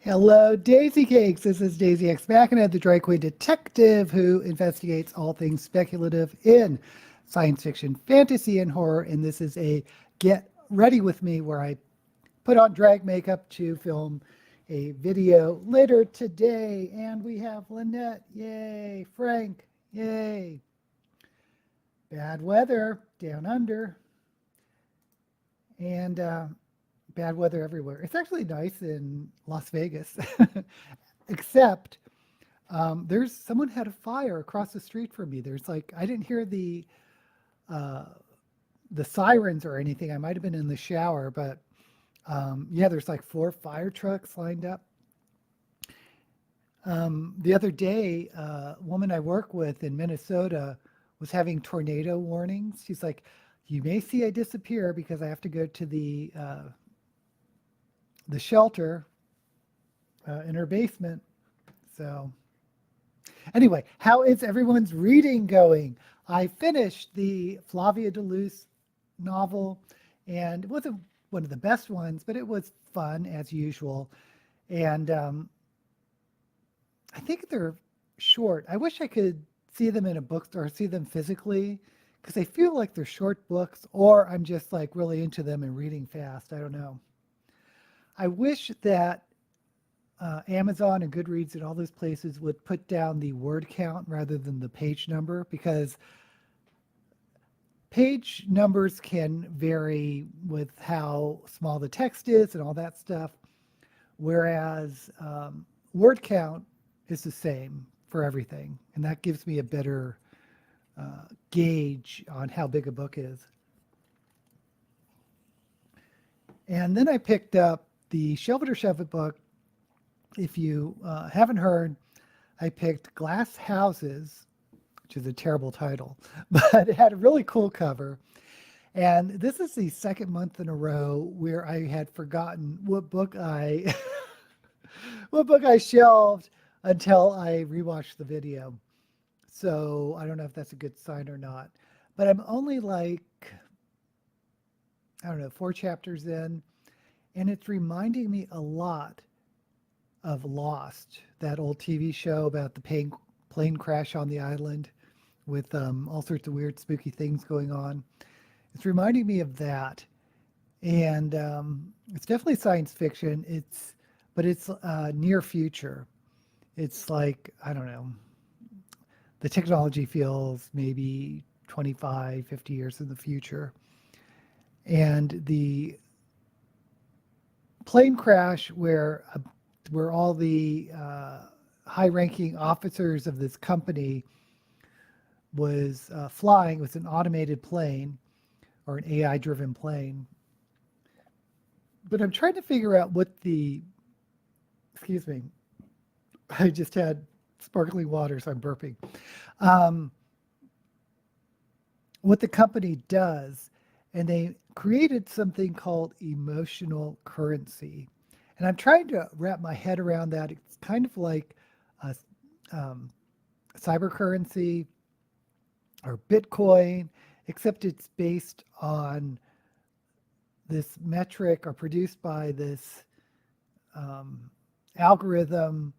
Hello, Daisy Cakes. This is Daisy X Machina, the drag queen detective who investigates all things speculative in science fiction, fantasy, and horror. And this is a Get Ready With Me where I put on drag makeup to film a video later today. And we have Lynette, yay, Frank, yay. Bad weather down under, and bad weather everywhere. It's actually nice in Las Vegas, except there's someone had a fire across the street from me. There's like I didn't hear uh, the sirens or anything. I might have been in the shower, but yeah, there's like 4 fire trucks lined up. The other day, a woman I work with in Minnesota was having tornado warnings. She's like, "You may see I disappear because I have to go to the shelter in her basement." So anyway, how is everyone's reading going? I finished the Flavia de Luce novel, and it wasn't one of the best ones, but it was fun as usual. And I think they're short. I wish I could see them in a bookstore, see them physically, because I feel like they're short books, or I'm just like really into them and reading fast. I don't know. I wish that Amazon and Goodreads and all those places would put down the word count rather than the page number, because page numbers can vary with how small the text is and all that stuff, whereas word count is the same for everything, and that gives me a better gauge on how big a book is. And then I picked up the Shelf It or Shove It book. If you haven't heard, I picked Glass Houses, which is a terrible title, but it had a really cool cover. And this is the second month in a row where I had forgotten what book I what book I shelved until I rewatched the video. So I don't know if that's a good sign or not. But I'm only like, I don't know, 4 chapters in, and it's reminding me a lot of Lost, that old TV show about the plane crash on the island with all sorts of weird, spooky things going on. It's reminding me of that, and it's definitely science fiction. But it's near future. It's like, I don't know, the technology feels maybe 25, 50 years in the future, and the plane crash where all the high-ranking officers of this company was flying with an automated plane or an AI-driven plane. But I'm trying to figure out what excuse me, I just had sparkling water, so I'm burping. Um, what the company does, and they created something called emotional currency. And I'm trying to wrap my head around that. It's kind of like a cyber currency or Bitcoin, except it's based on this metric or produced by this algorithm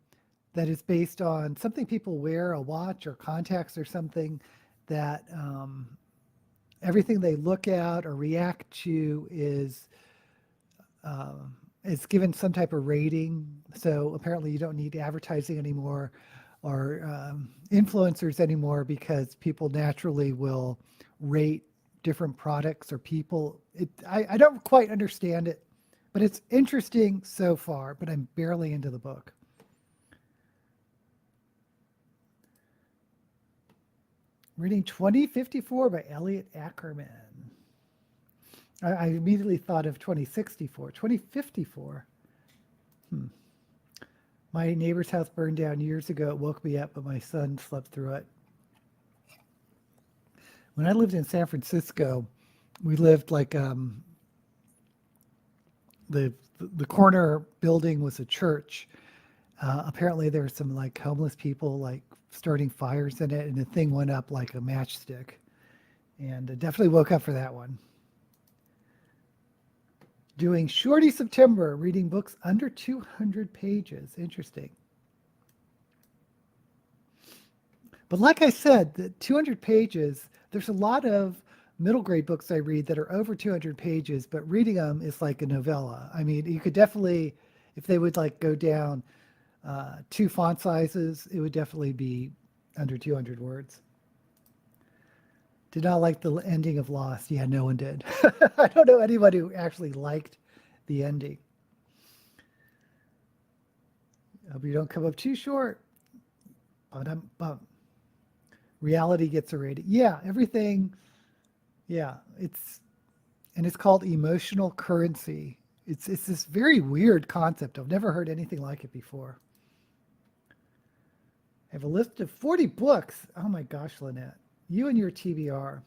that is based on something people wear, a watch or contacts or something, that everything they look at or react to is given some type of rating. So apparently you don't need advertising anymore or influencers anymore, because people naturally will rate different products or people. I don't quite understand it, but it's interesting so far, but I'm barely into the book. Reading 2054 by Elliot Ackerman. I immediately thought of 2064. 2054. My neighbor's house burned down years ago. It woke me up, but my son slept through it. When I lived in San Francisco, we lived like the corner building was a church. Apparently there were some like homeless people like starting fires in it, and the thing went up like a matchstick. And I definitely woke up for that one. Doing Shorty September, reading books under 200 pages. Interesting. But like I said, the 200 pages, there's a lot of middle grade books I read that are over 200 pages, but reading them is like a novella. I mean, you could definitely, if they would like go down two font sizes, it would definitely be under 200 words. Did not like the ending of Lost. Yeah, no one did. I don't know anyone who actually liked the ending. Hope you don't come up too short. Bum. Reality gets a rating. Yeah, everything. Yeah, it's called emotional currency. It's this very weird concept. I've never heard anything like it before. I have a list of 40 books. Oh my gosh, Lynette. You and your TBR.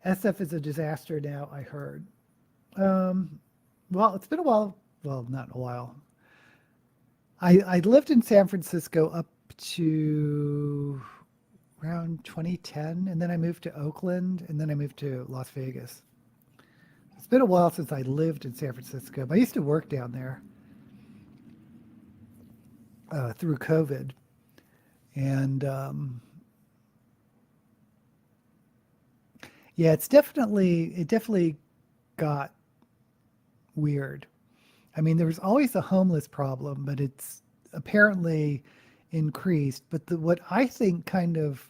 SF is a disaster now, I heard. Well, it's been a while. Well, not a while. I lived in San Francisco up to around 2010, and then I moved to Oakland, and then I moved to Las Vegas. It's been a while since I lived in San Francisco. I used to work down there through COVID, and yeah, it definitely got weird. I mean, there was always a homeless problem, but it's apparently increased. But what I think kind of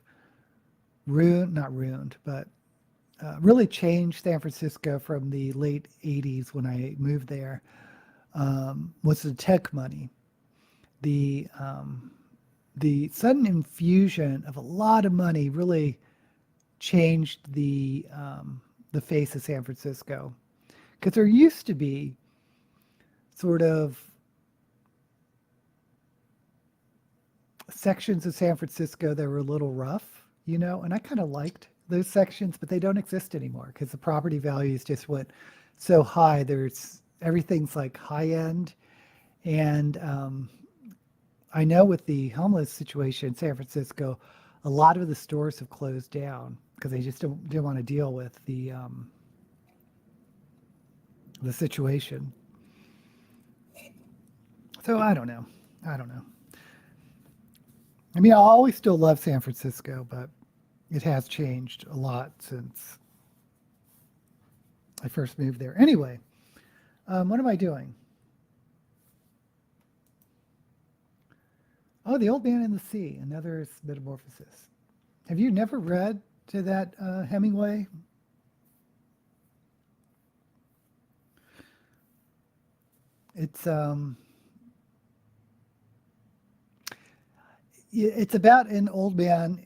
not ruined, but really changed San Francisco from the late 80s when I moved there was the tech money. The sudden infusion of a lot of money really changed the face of San Francisco, because there used to be sort of sections of San Francisco that were a little rough, and I kind of liked those sections, but they don't exist anymore because the property values just went so high. Everything's like high end, and I know with the homeless situation in San Francisco, a lot of the stores have closed down because they just didn't want to deal with the situation. So I don't know. I mean, I always still love San Francisco, but it has changed a lot since I first moved there. Anyway, what am I doing? Oh, The Old Man and the Sea, another metamorphosis. Have you never read to that Hemingway? It's about an old man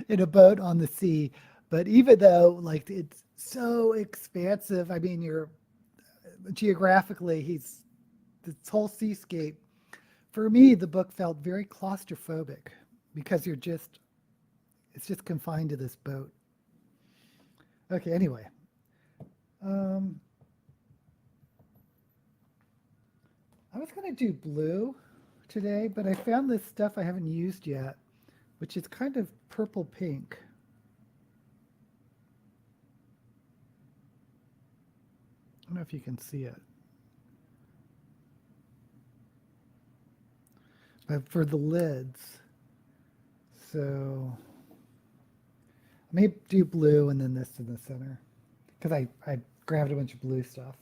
in a boat on the sea, but even though like it's so expansive, I mean, you're geographically, he's this whole seascape. For me, the book felt very claustrophobic because it's just confined to this boat. Okay, anyway. I was going to do blue today, but I found this stuff I haven't used yet, which is kind of purple pink. I don't know if you can see it. But for the lids, so I may do blue and then this in the center, because I grabbed a bunch of blue stuff.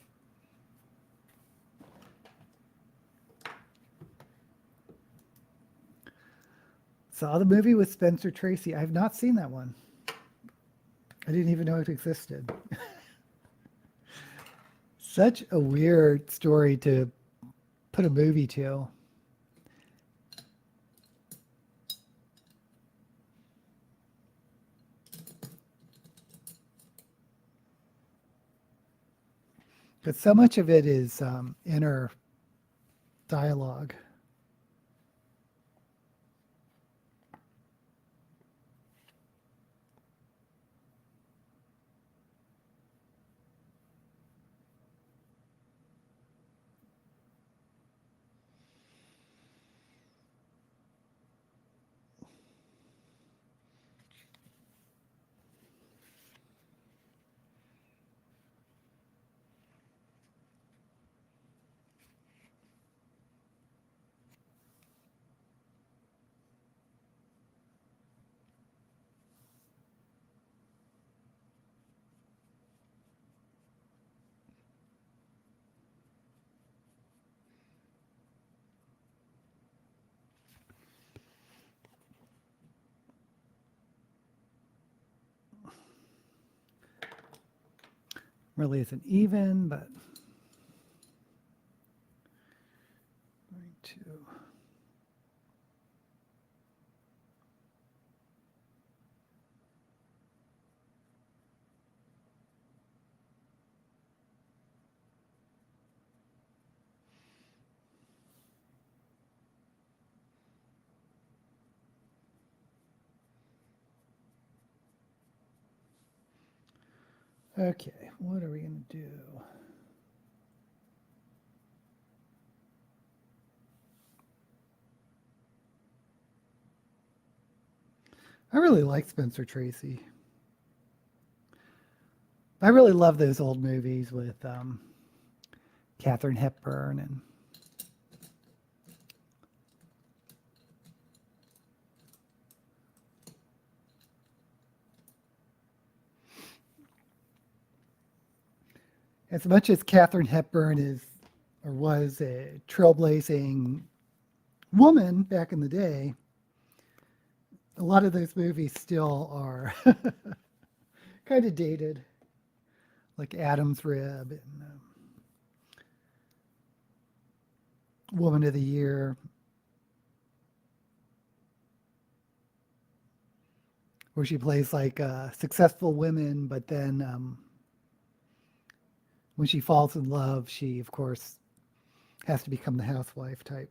Saw the movie with Spencer Tracy. I have not seen that one. I didn't even know it existed. Such a weird story to put a movie to. But so much of it is inner dialogue. Really isn't even, but going to. Okay, what are we going to do? I really like Spencer Tracy. I really love those old movies with Katharine Hepburn and as much as Katharine Hepburn is or was a trailblazing woman back in the day, a lot of those movies still are kind of dated, like Adam's Rib and Woman of the Year, where she plays like successful women, but then when she falls in love, she, of course, has to become the housewife type.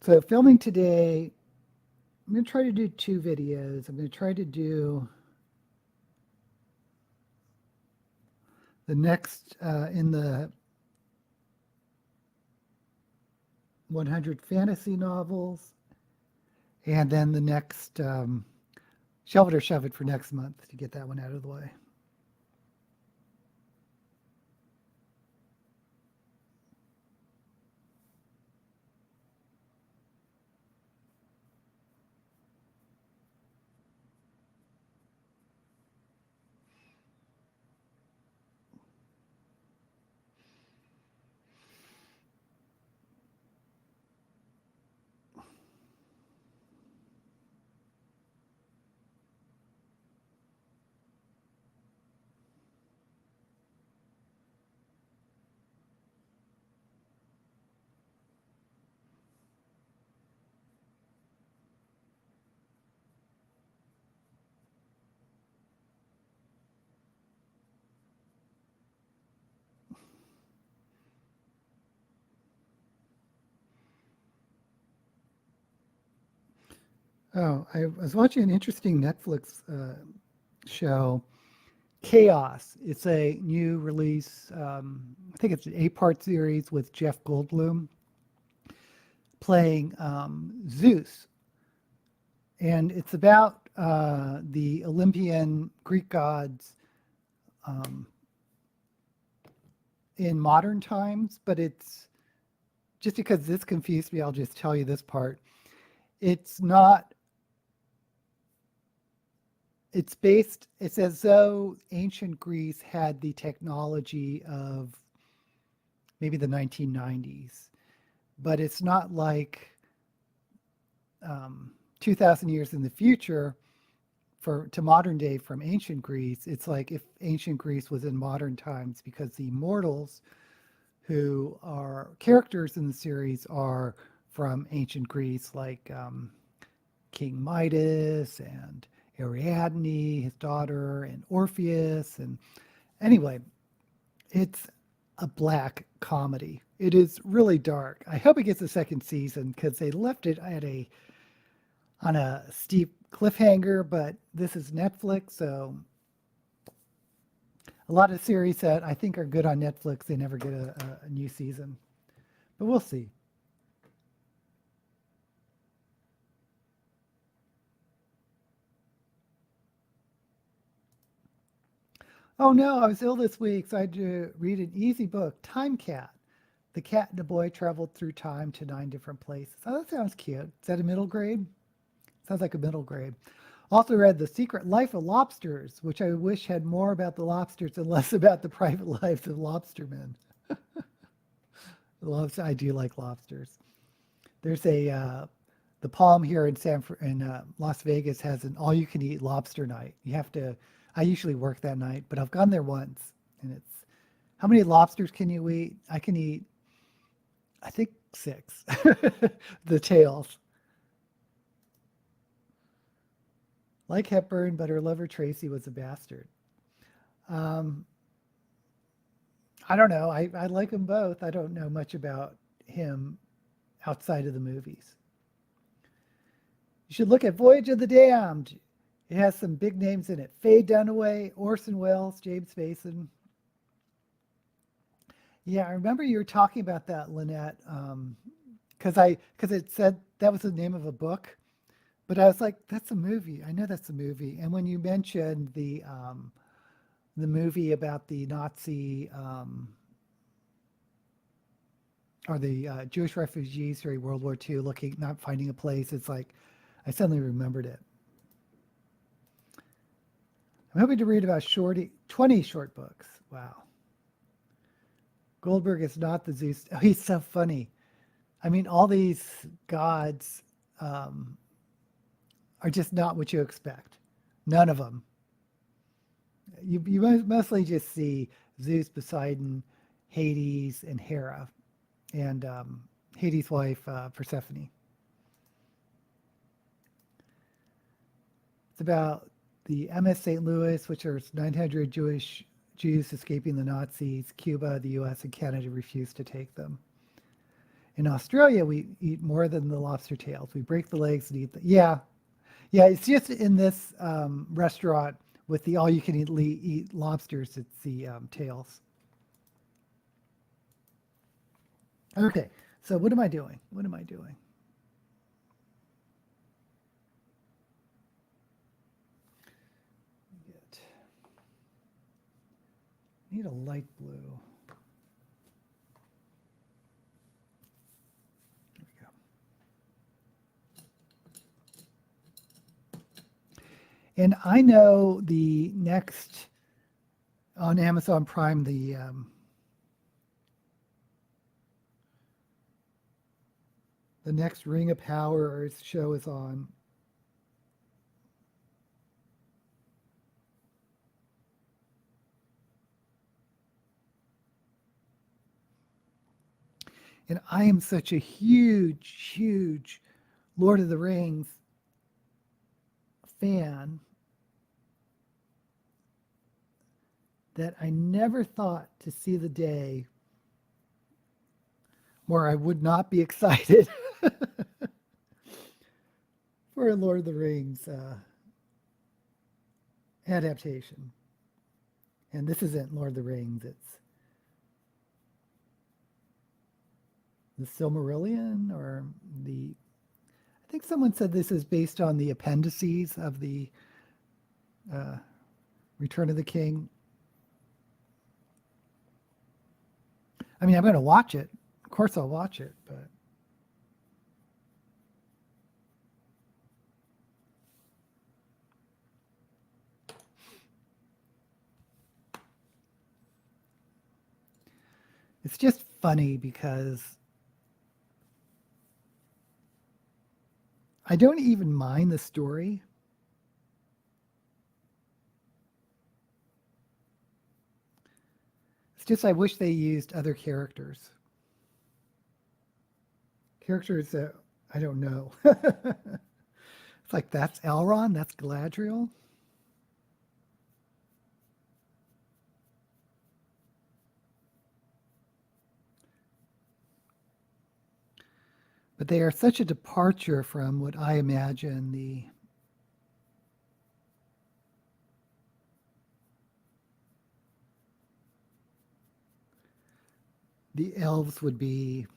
So filming today, I'm going to try to do 2 videos. I'm going to try to do the next in the 100 fantasy novels, and then the next Shelve It or Shove It for next month to get that one out of the way. Oh, I was watching an interesting Netflix show, Chaos. It's a new release. I think it's an 8-part series with Jeff Goldblum playing Zeus. And it's about the Olympian Greek gods in modern times, but it's just because this confused me, I'll just tell you this part. It's not, it's as though ancient Greece had the technology of maybe the 1990s, but it's not like 2,000 years in the future to modern day from ancient Greece. It's like if ancient Greece was in modern times, because the mortals who are characters in the series are from ancient Greece, like King Midas and Ariadne, his daughter, and Orpheus. And anyway, it's a black comedy. It is really dark. I hope it gets a second season because they left it on a steep cliffhanger, but this is Netflix, so a lot of series that I think are good on Netflix, they never get a new season. But we'll see. Oh no, I was ill this week, so I had to read an easy book, Time Cat The cat and the boy traveled through time to 9 different places. Oh, that sounds cute. Is that a middle grade? Sounds like a middle grade. Also read The Secret Life of Lobsters, which I wish had more about the lobsters and less about the private lives of lobstermen. I do like lobsters. There's the Palm here in Las Vegas has an all-you-can-eat lobster night. You have to. I usually work that night, but I've gone there once, and it's how many lobsters can you eat? I can eat, I think 6. The tails. Like Hepburn, but her lover Tracy was a bastard. Um, I don't know. I like them both. I don't know much about him outside of the movies. You should look at Voyage of the Damned. It has some big names in it. Faye Dunaway, Orson Welles, James Mason. Yeah, I remember you were talking about that, Lynette, because it said that was the name of a book, but I was like, that's a movie. I know that's a movie. And when you mentioned the movie about the Nazi or the Jewish refugees during World War II, not finding a place, it's like I suddenly remembered it. I'm hoping to read about 20 short books. Wow. Goldberg is not the Zeus. Oh, he's so funny. I mean, all these gods are just not what you expect. None of them. You mostly just see Zeus, Poseidon, Hades, and Hera, and Hades' wife, Persephone. It's about the MS St. Louis, which are 900 Jews escaping the Nazis. Cuba, the US, and Canada refused to take them. In Australia, we eat more than the lobster tails. We break the legs and eat yeah. It's just in this restaurant with the all-you-can-eat lobsters. It's the tails. Okay, so what am I doing? What am I doing? Need a light blue. There we go. And I know the next on Amazon Prime, the next Ring of Power show is on. And I am such a huge Lord of the Rings fan that I never thought to see the day where I would not be excited for a Lord of the Rings adaptation. And this isn't Lord of the Rings, it's the Silmarillion, or I think someone said this is based on the appendices of the Return of the King. I mean, I'm going to watch it. Of course I'll watch it, but it's just funny because I don't even mind the story. It's just I wish they used other characters. Characters that I don't know. It's like, that's Elrond, that's Galadriel. But they are such a departure from what I imagine the elves would be.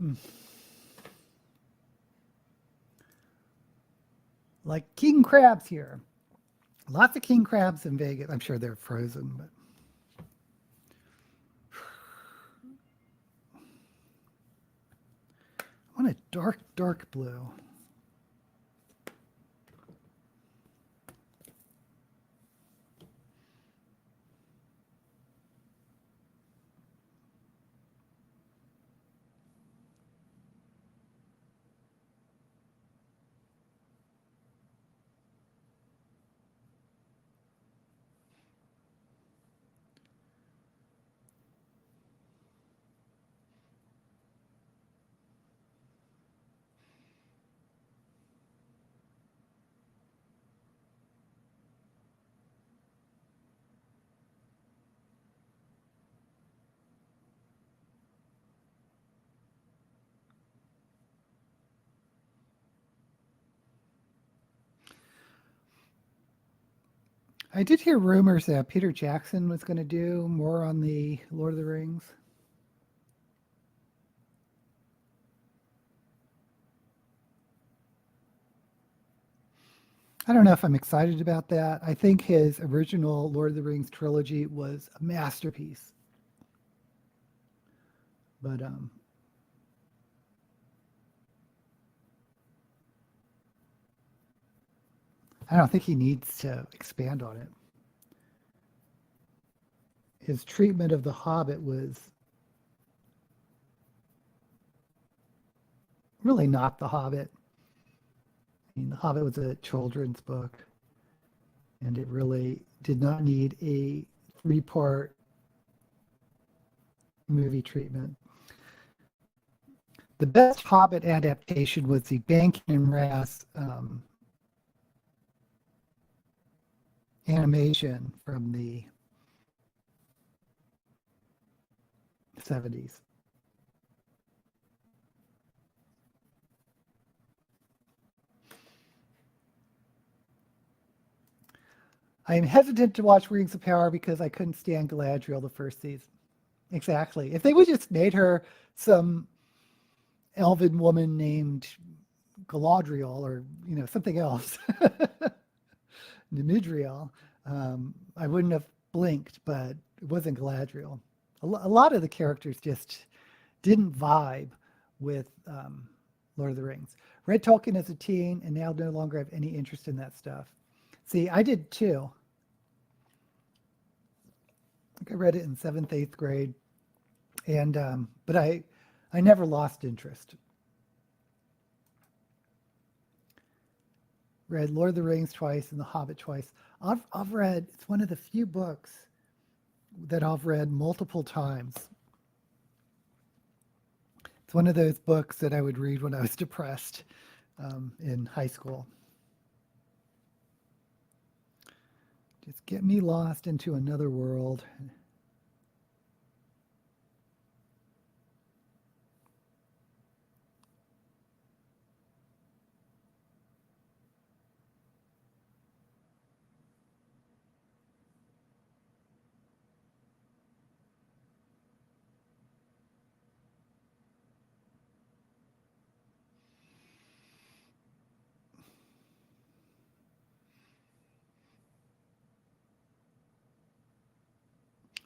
Mm. Like king crabs here. Lots of king crabs in Vegas. I'm sure they're frozen, but I want a dark, dark blue. I did hear rumors that Peter Jackson was going to do more on the Lord of the Rings. I don't know if I'm excited about that. I think his original Lord of the Rings trilogy was a masterpiece. But I don't think he needs to expand on it. His treatment of The Hobbit was really not The Hobbit. I mean, The Hobbit was a children's book, and it really did not need a three-part movie treatment. The best Hobbit adaptation was the Bankin and Rass animation from the 70s. I am hesitant to watch Rings of Power because I couldn't stand Galadriel the first season. Exactly. If they would just made her some elven woman named Galadriel or something else, Nimidriel, I wouldn't have blinked, but it wasn't Galadriel. A lot of the characters just didn't vibe with Lord of the Rings. Read Tolkien as a teen and now no longer have any interest in that stuff. See, I did too. I think I read it in 7th, 8th grade, and but I never lost interest. Read Lord of the Rings twice and The Hobbit twice. I've read, it's one of the few books that I've read multiple times. It's one of those books that I would read when I was depressed in high school. Just get me lost into another world.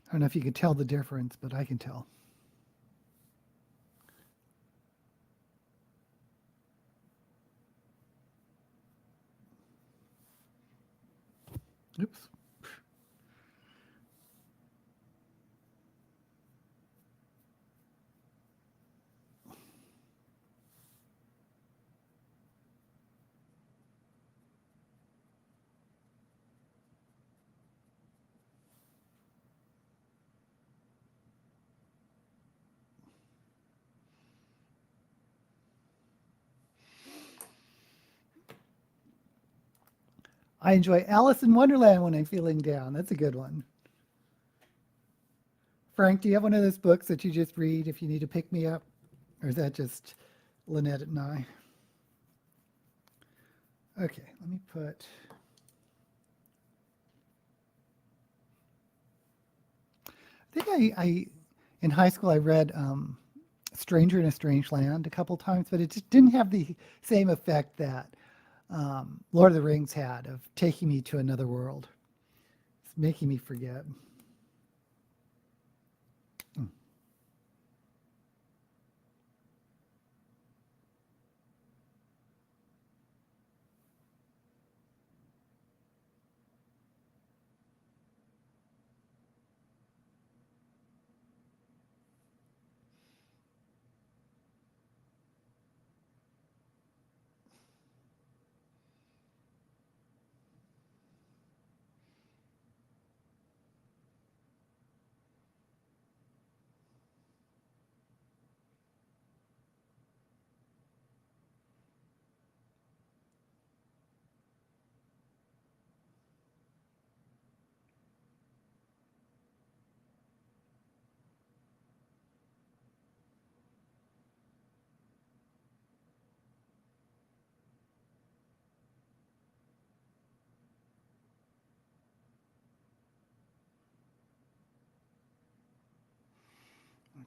I don't know if you could tell the difference, but I can tell. Oops. I enjoy Alice in Wonderland when I'm feeling down. That's a good one. Frank, do you have one of those books that you just read if you need to pick me up? Or is that just Lynette and I? Okay, let me put... I think I in high school I read Stranger in a Strange Land a couple times, but it just didn't have the same effect that Lord of the Rings had of taking me to another world. It's making me forget.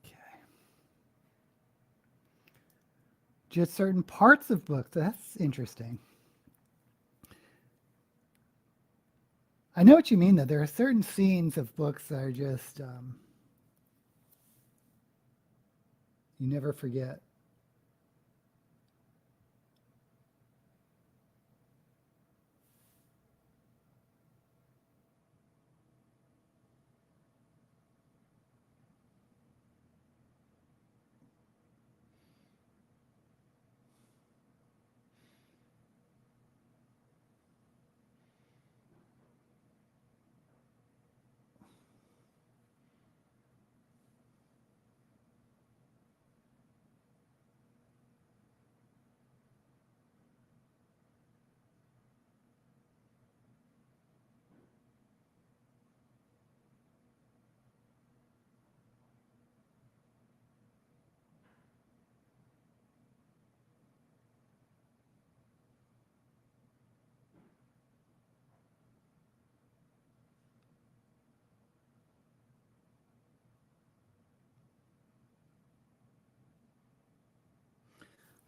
Okay. Just certain parts of books. That's interesting. I know what you mean, though. There are certain scenes of books that are just, you never forget.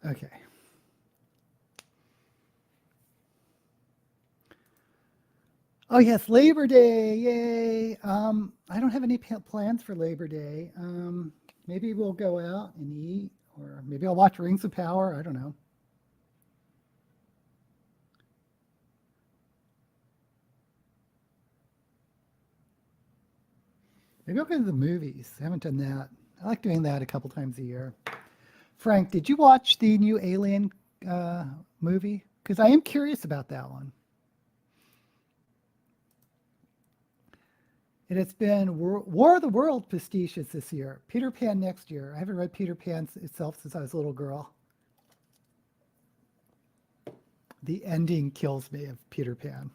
Okay. Oh yes, Labor Day! Yay! I don't have any plans for Labor Day. Maybe we'll go out and eat, or maybe I'll watch Rings of Power. I don't know. Maybe I'll go to the movies. I haven't done that. I like doing that a couple times a year. Frank, did you watch the new Alien movie? Because I am curious about that one. It has been War of the World pastiches this year. Peter Pan next year. I haven't read Peter Pan itself since I was a little girl. The ending kills me of Peter Pan.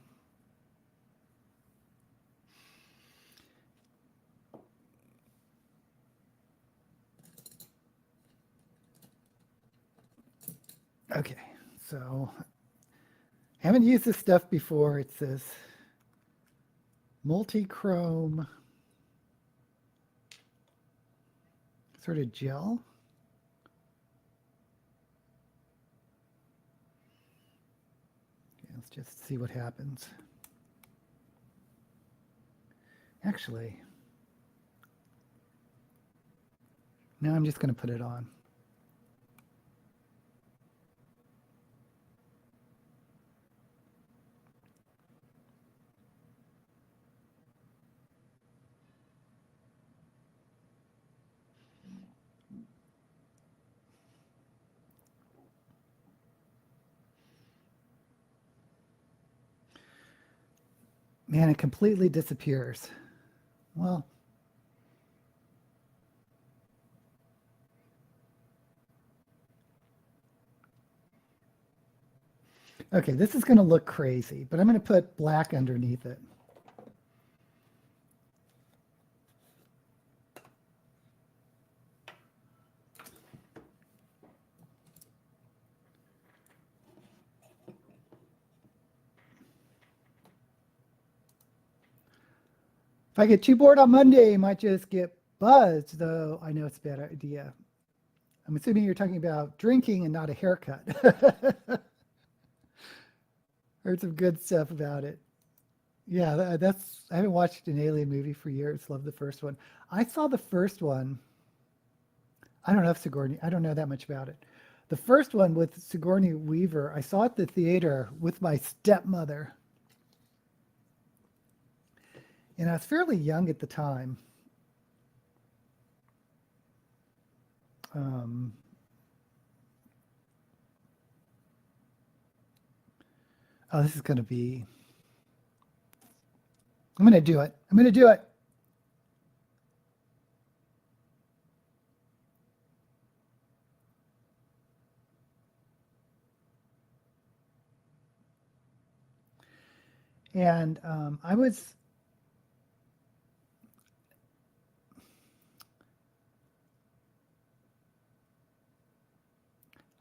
Okay, so I haven't used this stuff before. It says multi-chrome sort of gel. Okay, let's just see what happens. Actually, now I'm just going to put it on. Man, it completely disappears. Well, okay, this is going to look crazy, but I'm going to put black underneath it. If I get too bored on Monday, I might just get buzzed, though I know it's a bad idea. I'm assuming you're talking about drinking and not a haircut. Heard some good stuff about it. Yeah, that's. I haven't watched an Alien movie for years. Love the first one. I saw the first one. I don't know if Sigourney. I don't know that much about it. The first one with Sigourney Weaver. I saw at the theater with my stepmother, and I was fairly young at the time. Um, oh, this is going to be. I'm going to do it. I'm going to do it. And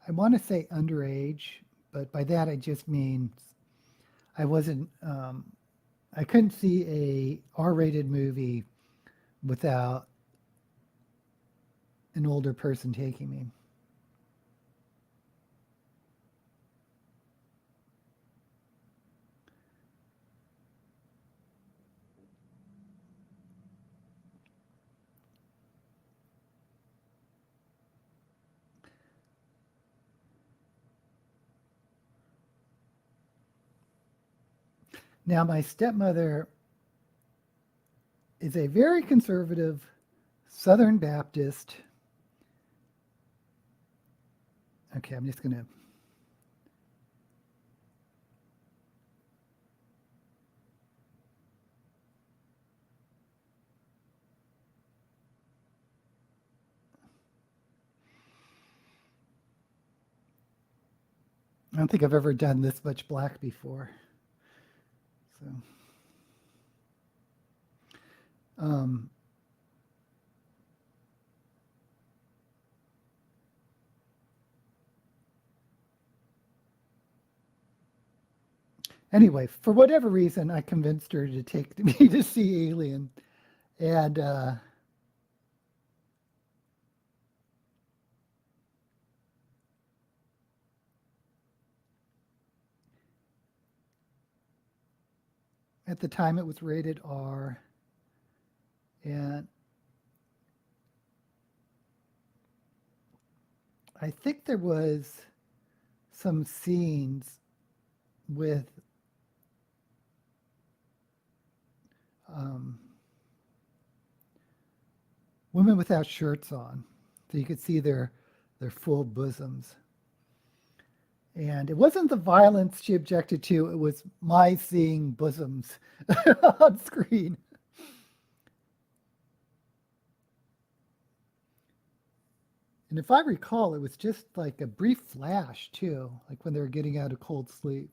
I want to say underage, but by that I just mean I wasn't, I couldn't see a R-rated movie without an older person taking me. Now, my stepmother is a very conservative Southern Baptist. Okay, I'm just going to. I don't think I've ever done this much black before. So, um, anyway, for whatever reason, I convinced her to take me to see Alien. And at the time, it was rated R. And I think there was some scenes with women without shirts on, so you could see their full bosoms. And it wasn't the violence she objected to; it was my seeing bosoms on screen. And if I recall, it was just like a brief flash too, like when they were getting out of cold sleep.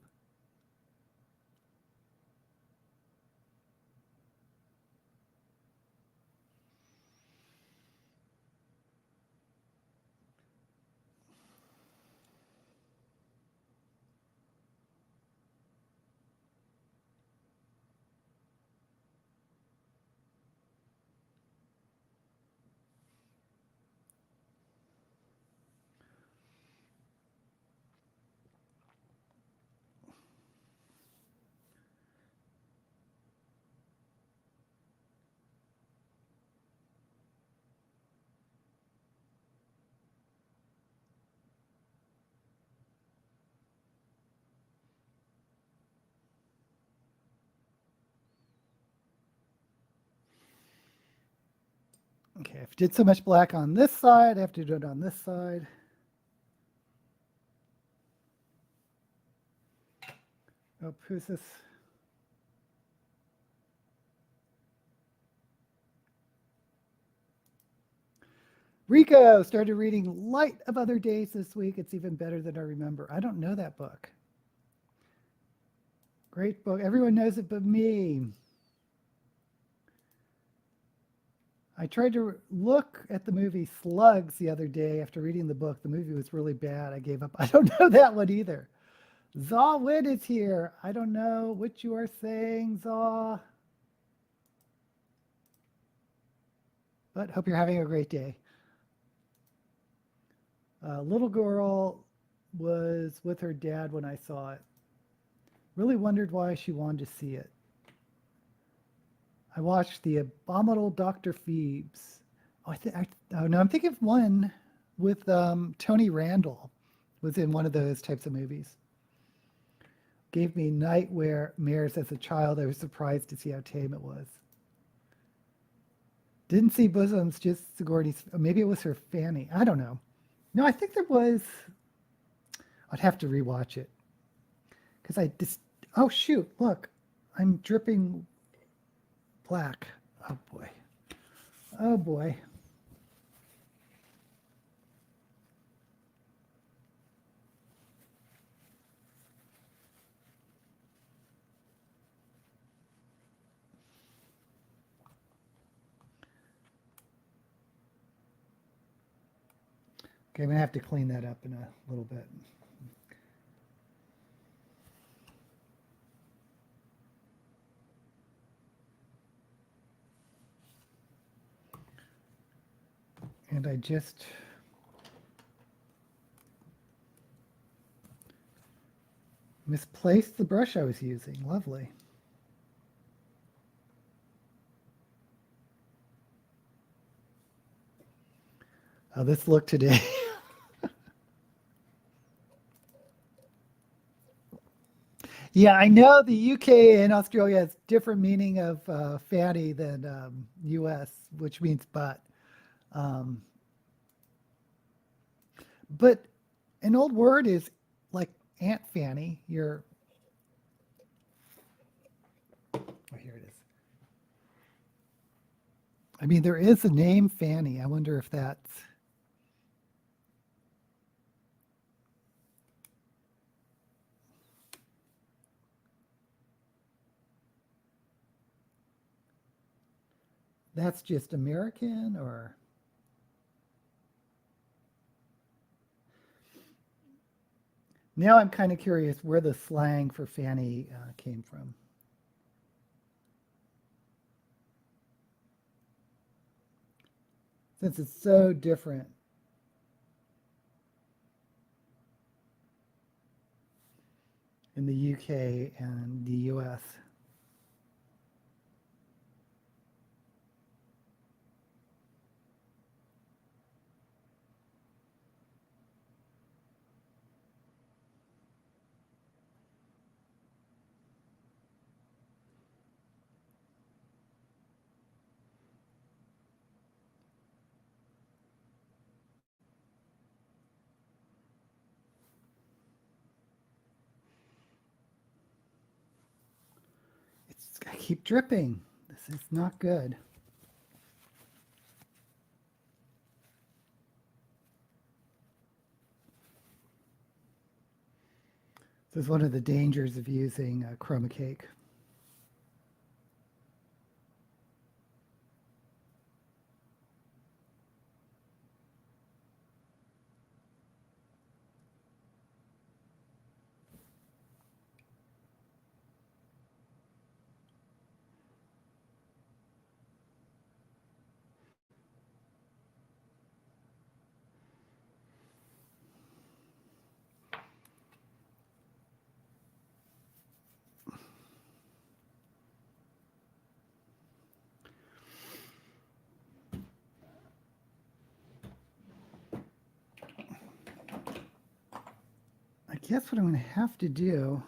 Okay, if I did so much black on this side, I have to do it on this side. Oh, who's this? Rico started reading Light of Other Days this week. It's even better than I remember. I don't know that book. Great book. Everyone knows it but me. I tried to look at the movie Slugs the other day after reading the book. The movie was really bad. I gave up. I don't know that one either. Zaw Win is here. I don't know what you are saying, Zaw. But hope you're having a great day. Little girl was with her dad when I saw it. Really wondered why she wanted to see it. I watched The Abominable Dr. Phoebes. Oh no, I'm thinking of one with Tony Randall was in one of those types of movies. Gave me nightmares as a child. I was surprised to see how tame it was. Didn't see bosoms, just Sigourney's. Maybe it was her fanny. I don't know. No, I think there was. I'd have to rewatch it because I just. Oh shoot! Look, I'm dripping black. Oh boy. Oh boy. Okay, I'm gonna have to clean that up in a little bit. And I just misplaced the brush I was using. Lovely. Oh, this look today. Yeah, I know the UK and Australia has different meaning of fanny than US, which means butt. Um, but an old word is like Aunt Fanny. Oh, here it is. I mean, there is a name Fanny. I wonder if that's. That's just American or. Now I'm kind of curious where the slang for fanny came from. Since it's so different in the UK and the US. I keep dripping. This is not good. This is one of the dangers of using chroma cake. I guess what I'm going to have to do.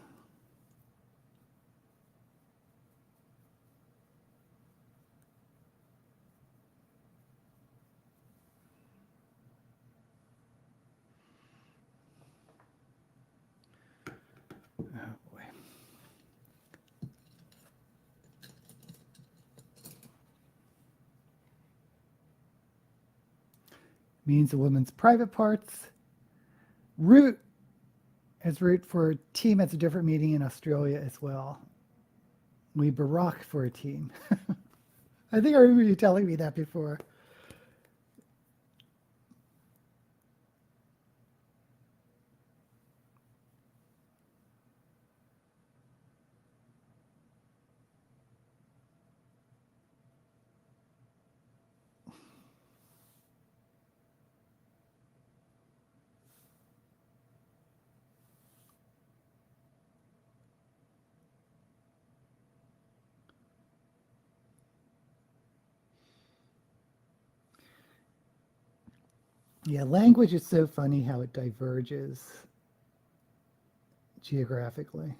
Oh boy. Means a woman's private parts. Root as root for team has a different meaning in Australia as well. We barack for a team. I think I remember you telling me that before. Yeah, language is so funny how it diverges geographically.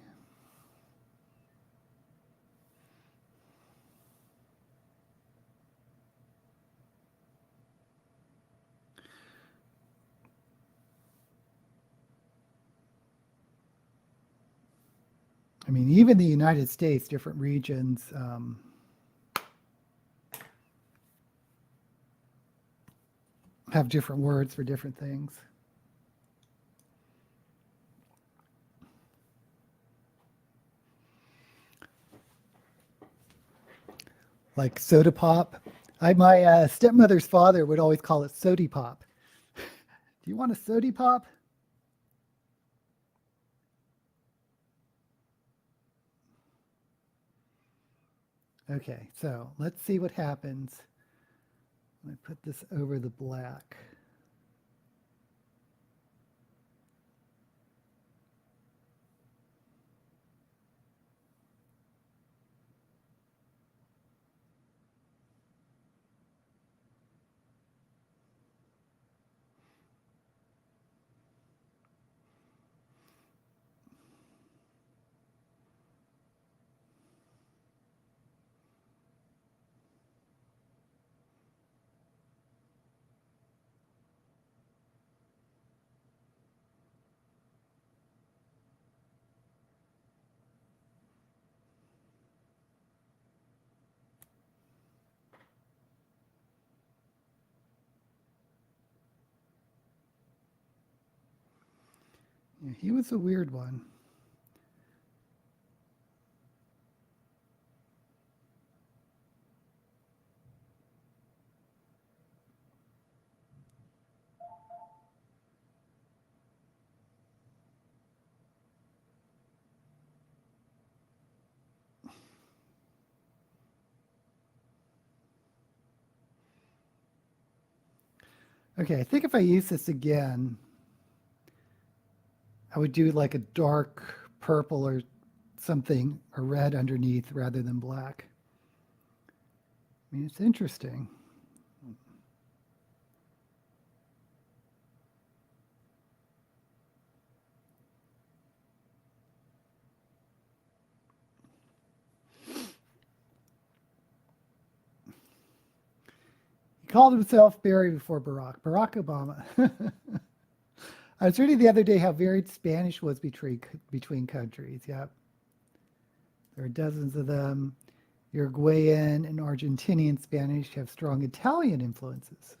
I mean, even the United States, different regions have different words for different things. Like soda pop. My stepmother's father would always call it sody pop. Do you want a sody pop? Okay, so let's see what happens when I put this over the black. Yeah, he was a weird one. Okay, I think if I use this again, I would do like a dark purple or something, or red underneath rather than black. I mean, it's interesting. He called himself Barry before Barack. Barack Obama. I was reading the other day how varied Spanish was between countries. Yep. There are dozens of them. Uruguayan and Argentinian Spanish have strong Italian influences.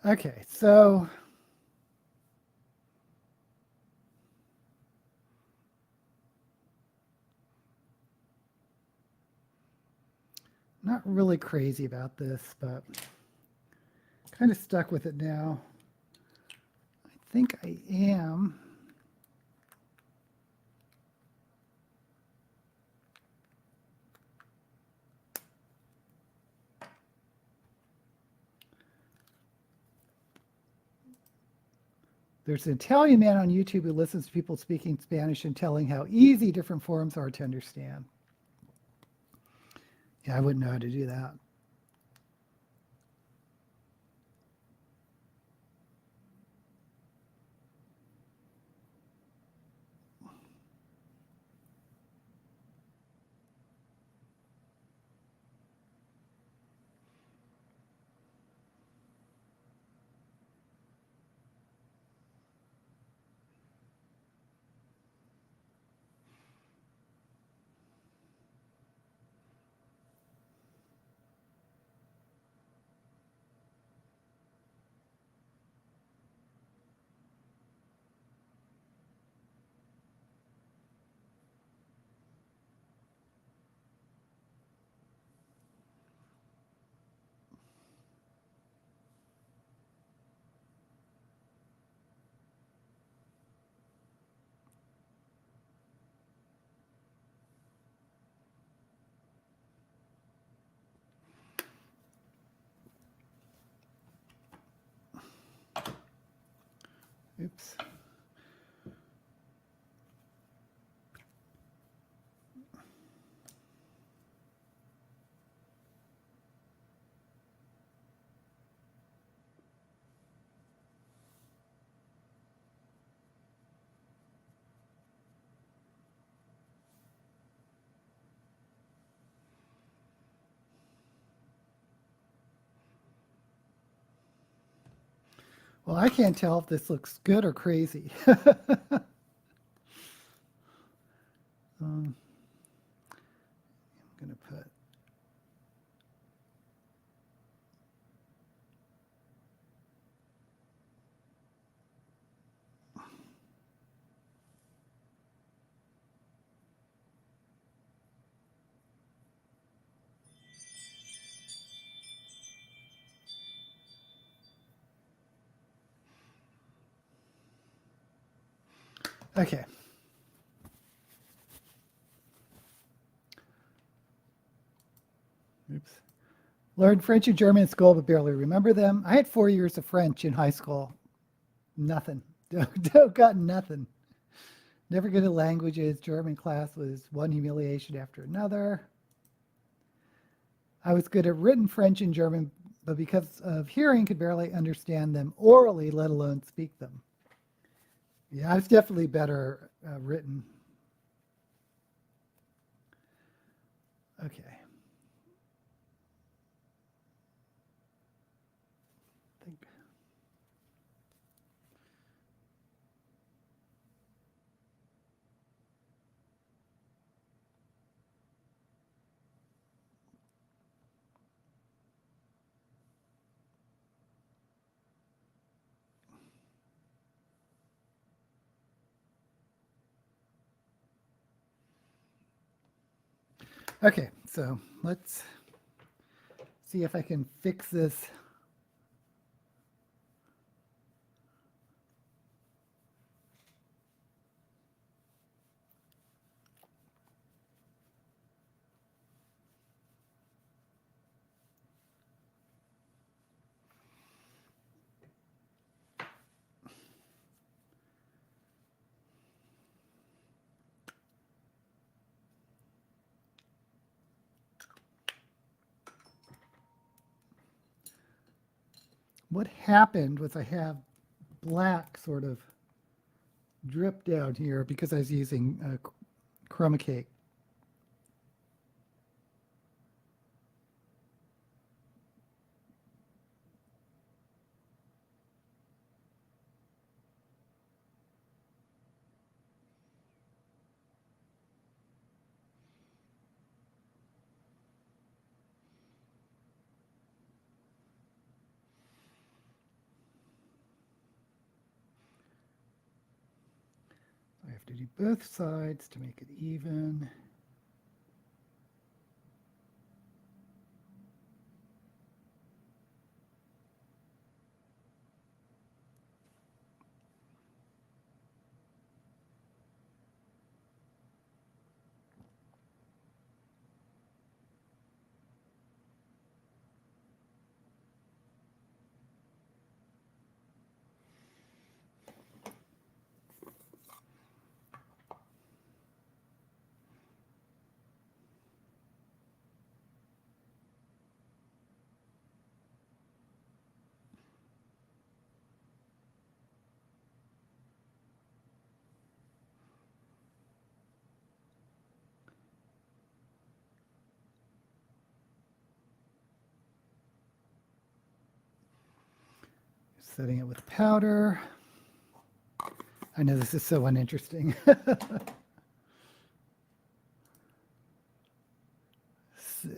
Okay, so not really crazy about this, but kind of stuck with it now. I think I am. There's an Italian man on YouTube who listens to people speaking Spanish and telling how easy different forms are to understand. Yeah, I wouldn't know how to do that. Oops. Well, I can't tell if this looks good or crazy. I'm going to put okay. Oops. Learned French and German in school, but barely remember them. I had 4 years of French in high school. Nothing. Got nothing. Never good at languages. German class was one humiliation after another. I was good at written French and German, but because of hearing, could barely understand them orally, let alone speak them. Yeah, I was definitely better written. Okay. Okay, so let's see if I can fix this. What happened was I have black sort of drip down here because I was using chroma key. I have to do both sides to make it even. Setting it with powder. I know this is so uninteresting.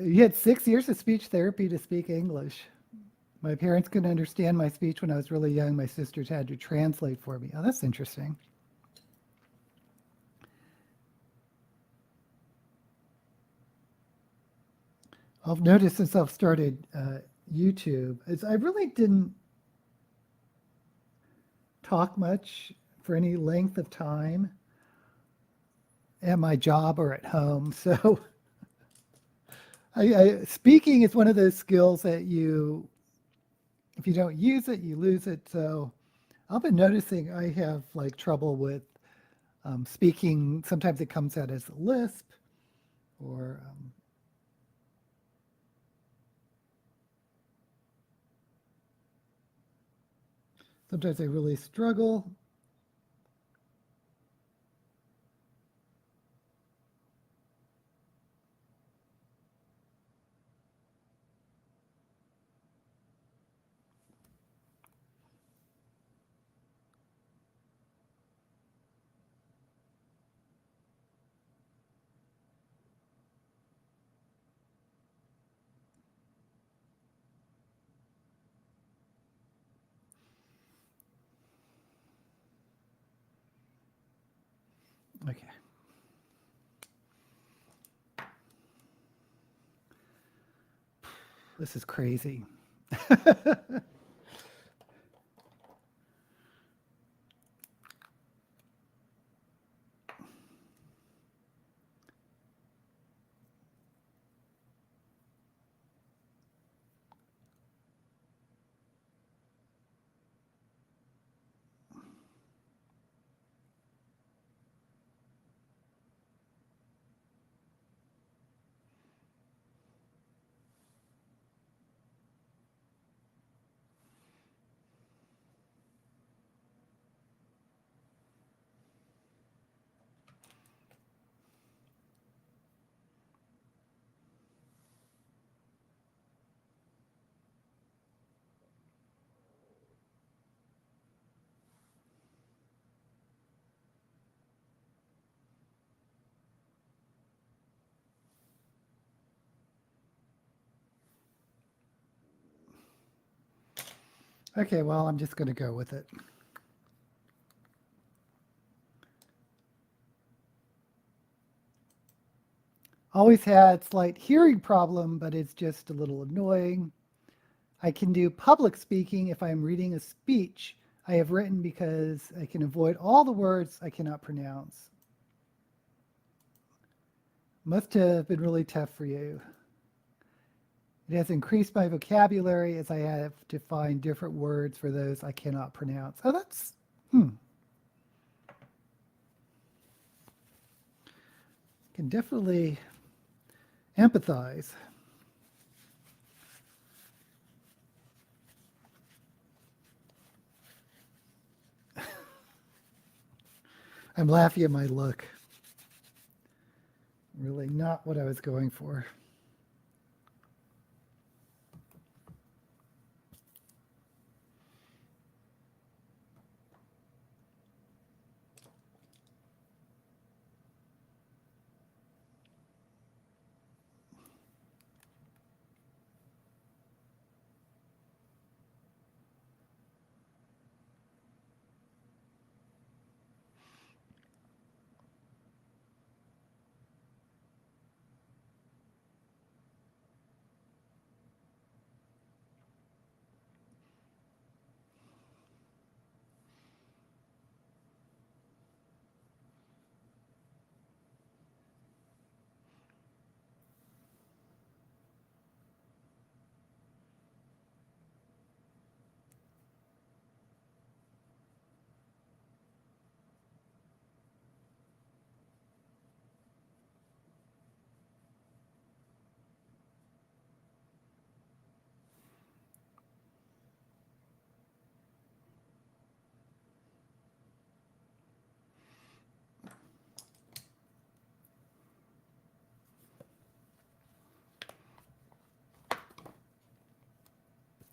You had 6 years of speech therapy to speak English. My parents couldn't understand my speech when I was really young. My sisters had to translate for me. Oh, that's interesting. I've noticed since I've started YouTube, is I really didn't talk much for any length of time at my job or at home. So speaking is one of those skills that if you don't use it, you lose it. So I've been noticing I have like trouble with speaking. Sometimes it comes out as a lisp, or sometimes I really struggle. Okay. This is crazy. Okay, well, I'm just going to go with it. Always had slight hearing problem, but it's just a little annoying. I can do public speaking if I'm reading a speech I have written because I can avoid all the words I cannot pronounce. Must have been really tough for you. It has increased my vocabulary as I have to find different words for those I cannot pronounce. Oh, that's, can definitely empathize. I'm laughing at my look. Really not what I was going for.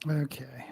Okay.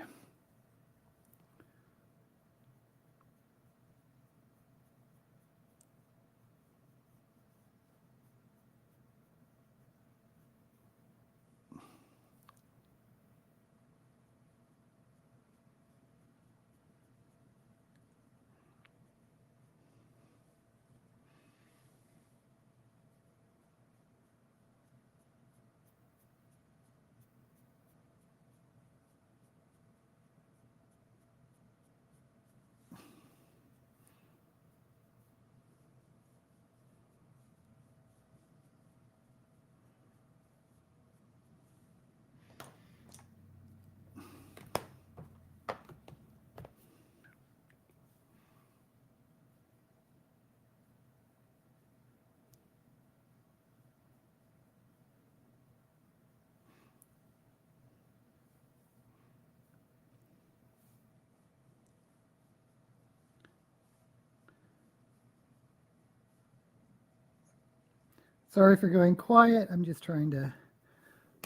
Sorry for going quiet. I'm just trying to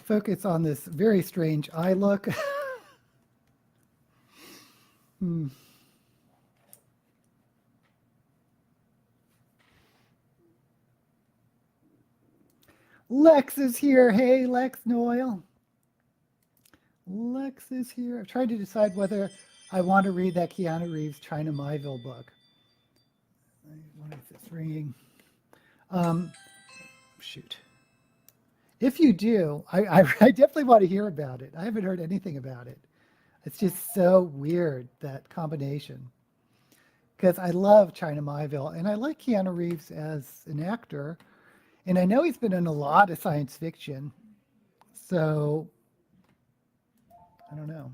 focus on this very strange eye look. Lex is here. Hey, Lex Noyle. Lex is here. I'm trying to decide whether I want to read that Keanu Reeves China Miéville book. What is this ringing? Shoot. If you do, I definitely want to hear about it. I haven't heard anything about it. It's just so weird, that combination. Because I love China Miéville, and I like Keanu Reeves as an actor. And I know he's been in a lot of science fiction. So, I don't know.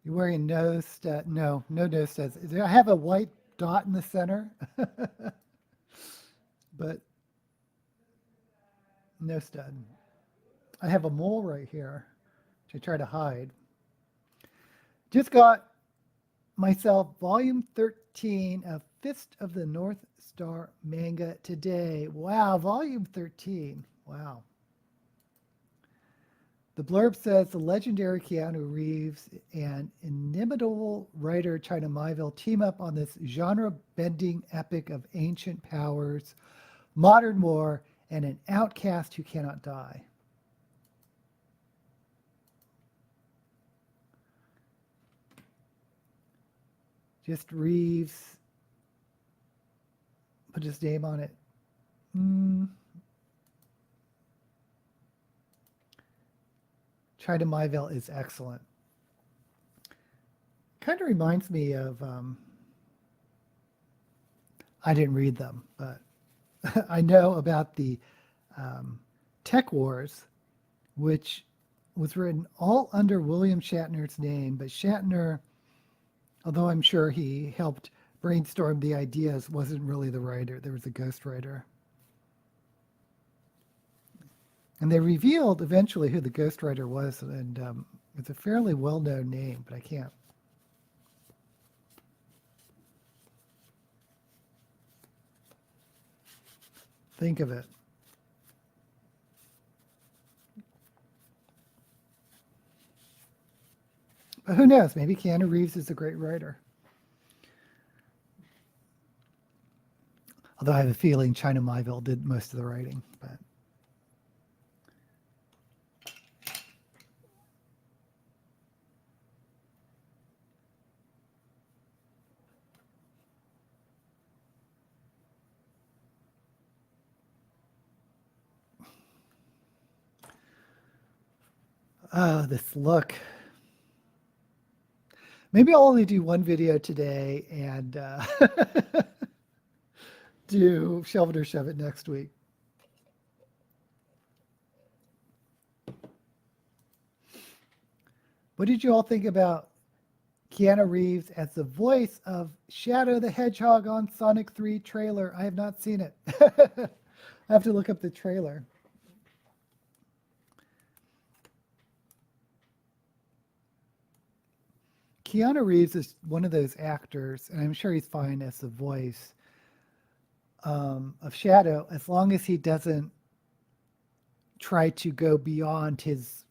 You're wearing no stud? No nose studs. I have a white dot in the center, but no stud. I have a mole right here, which I try to hide. Just got myself volume 13 of Fist of the North Star manga today. Wow, volume 13. Wow. The blurb says the legendary Keanu Reeves and inimitable writer China Miéville team up on this genre-bending epic of ancient powers, modern war, and an outcast who cannot die. Just Reeves put his name on it. China Miéville is excellent. Kind of reminds me of, I didn't read them, but I know about the Tech Wars, which was written all under William Shatner's name, but Shatner, although I'm sure he helped brainstorm the ideas, wasn't really the writer. There was a ghostwriter. And they revealed eventually who the ghostwriter was, and it's a fairly well-known name, but I can't. Think of it. But who knows? Maybe Keanu Reeves is a great writer. Although I have a feeling China Miéville did most of the writing, but. Oh, this look. Maybe I'll only do one video today and do Shelve It or Shove It next week. What did you all think about Keanu Reeves as the voice of Shadow the Hedgehog on Sonic 3 trailer? I have not seen it. I have to look up the trailer. Keanu Reeves is one of those actors, and I'm sure he's fine as the voice of Shadow, as long as he doesn't try to go beyond his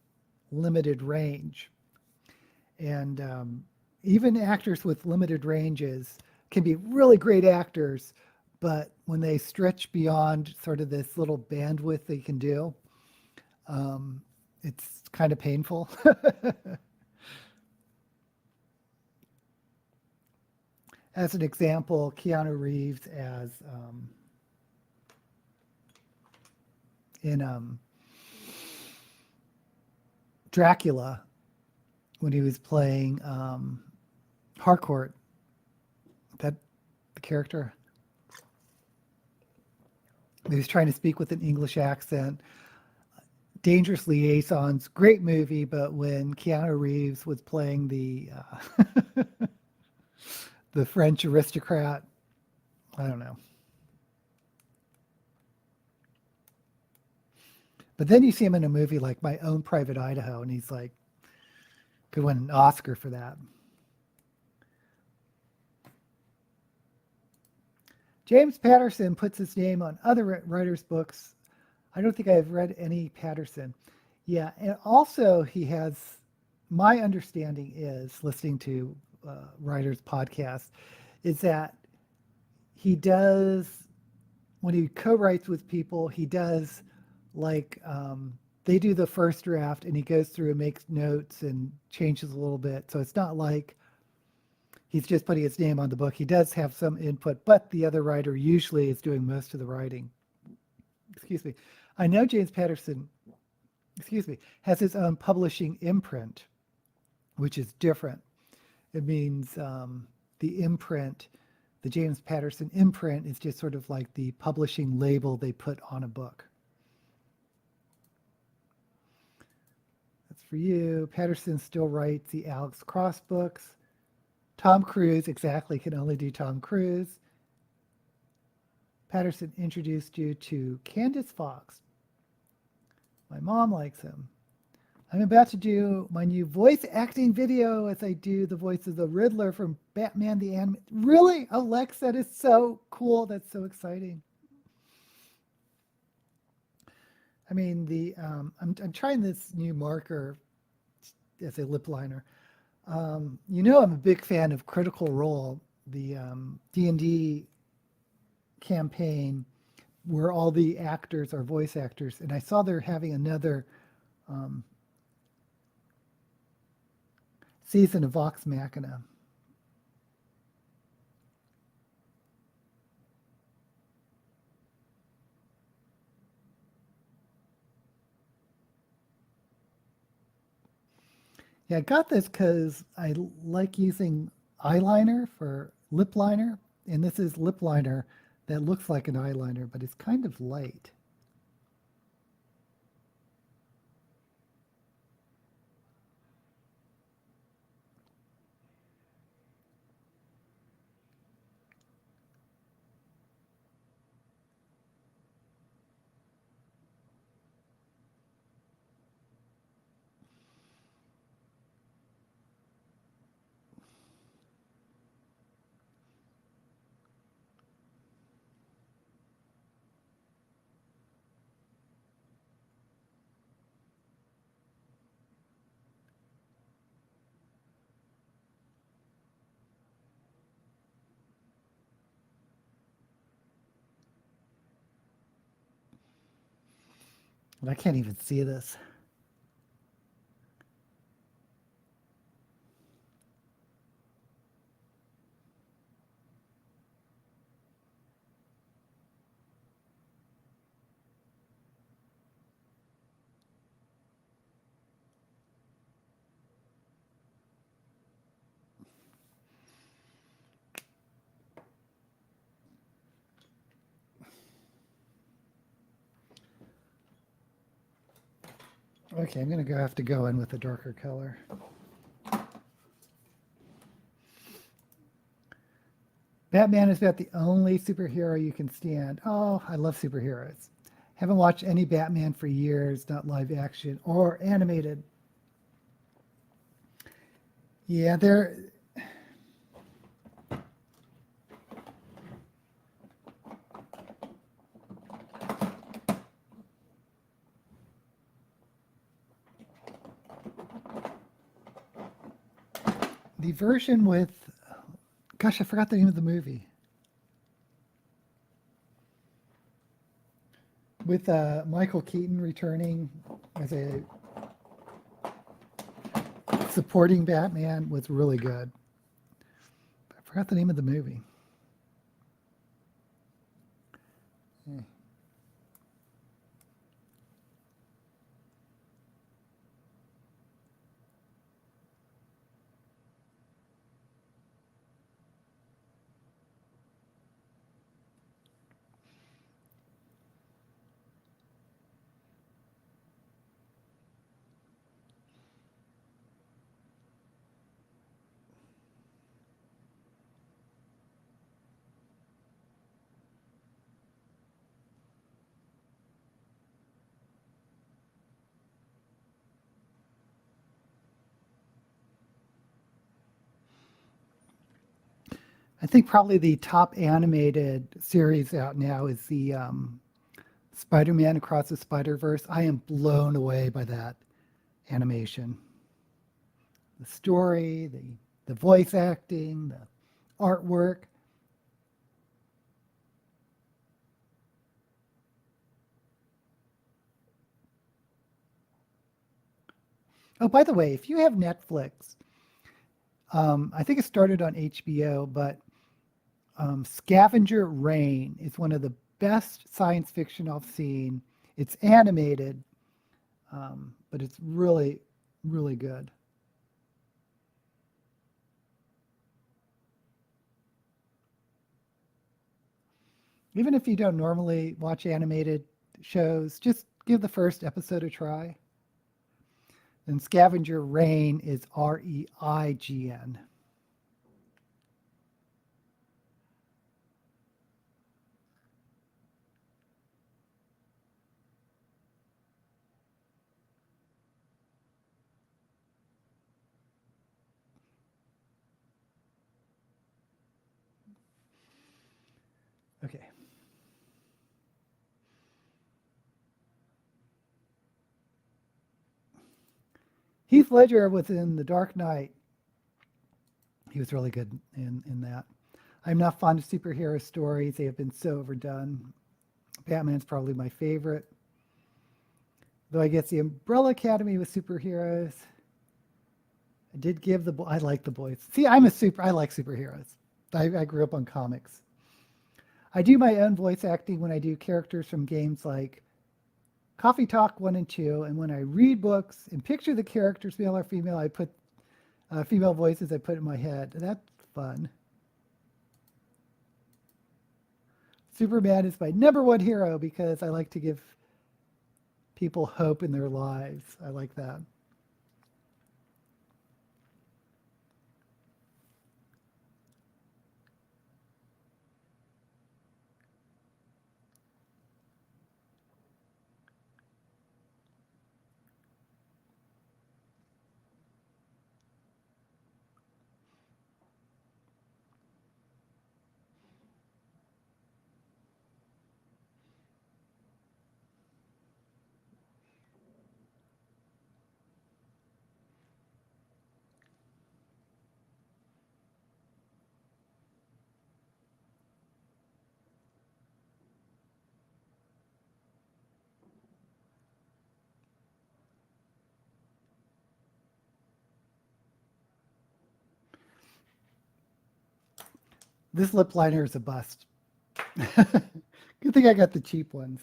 limited range. And even actors with limited ranges can be really great actors, but when they stretch beyond sort of this little bandwidth they can do, it's kind of painful. As an example, Keanu Reeves as in Dracula, when he was playing Harcourt, that the character. He was trying to speak with an English accent. Dangerous Liaisons, great movie, but when Keanu Reeves was playing the the French aristocrat, I don't know. But then you see him in a movie like My Own Private Idaho, and he's like, could win an Oscar for that. James Patterson puts his name on other writers' books. I don't think I've read any Patterson. Yeah, and also he has, my understanding is, listening to writers' podcasts, is that he does, when he co-writes with people, he does like, they do the first draft and he goes through and makes notes and changes a little bit. So it's not like he's just putting his name on the book. He does have some input, but the other writer usually is doing most of the writing. Excuse me. I know James Patterson, excuse me, has his own publishing imprint, which is different. It means the imprint, the James Patterson imprint is just sort of like the publishing label they put on a book. That's for you. Patterson still writes the Alex Cross books. Tom Cruise, exactly, can only do Tom Cruise. Patterson introduced you to Candace Fox. My mom likes him. I'm about to do my new voice acting video as I do the voice of the Riddler from Batman the Animated. Really, Alexa, that is so cool. That's so exciting. I mean, I'm trying this new marker as a lip liner. You know, I'm a big fan of Critical Role, the D&D campaign where all the actors are voice actors, and I saw they're having another season of Vox Machina. Yeah, I got this because I like using eyeliner for lip liner, and this is lip liner that looks like an eyeliner, but it's kind of light. And I can't even see this. Okay, I'm going to have to go in with a darker color. Batman is about the only superhero you can stand. Oh, I love superheroes. Haven't watched any Batman for years, not live action or animated. Yeah, they're. The version with, gosh, I forgot the name of the movie. With Michael Keaton returning as a supporting Batman was really good. I forgot the name of the movie. Yeah. I think probably the top animated series out now is the Spider-Man Across the Spider-Verse. I am blown away by that animation. The story, the voice acting, the artwork. Oh, by the way, if you have Netflix, I think it started on HBO, but Scavenger Rain is one of the best science fiction I've seen. It's animated, but it's really, really good. Even if you don't normally watch animated shows, just give the first episode a try. And Scavenger Rain is REIGN. Okay. Heath Ledger was in The Dark Knight. He was really good in that. I'm not fond of superhero stories. They have been so overdone. Batman's probably my favorite. Though I guess the Umbrella Academy with superheroes. I did give I like the boys. See, I like superheroes. I grew up on comics. I do my own voice acting when I do characters from games like Coffee Talk 1 and 2. And when I read books and picture the characters, male or female, I put female voices I put in my head. That's fun. Superman is my number one hero because I like to give people hope in their lives. I like that. This lip liner is a bust. Good thing I got the cheap ones.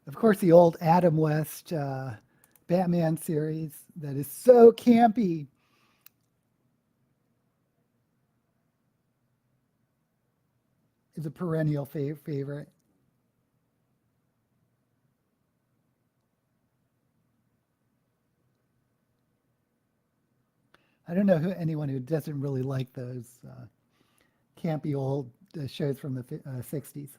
Of course, the old Adam West Batman series that is so campy. Is a perennial favorite. I don't know anyone who doesn't really like those campy old shows from the 60s.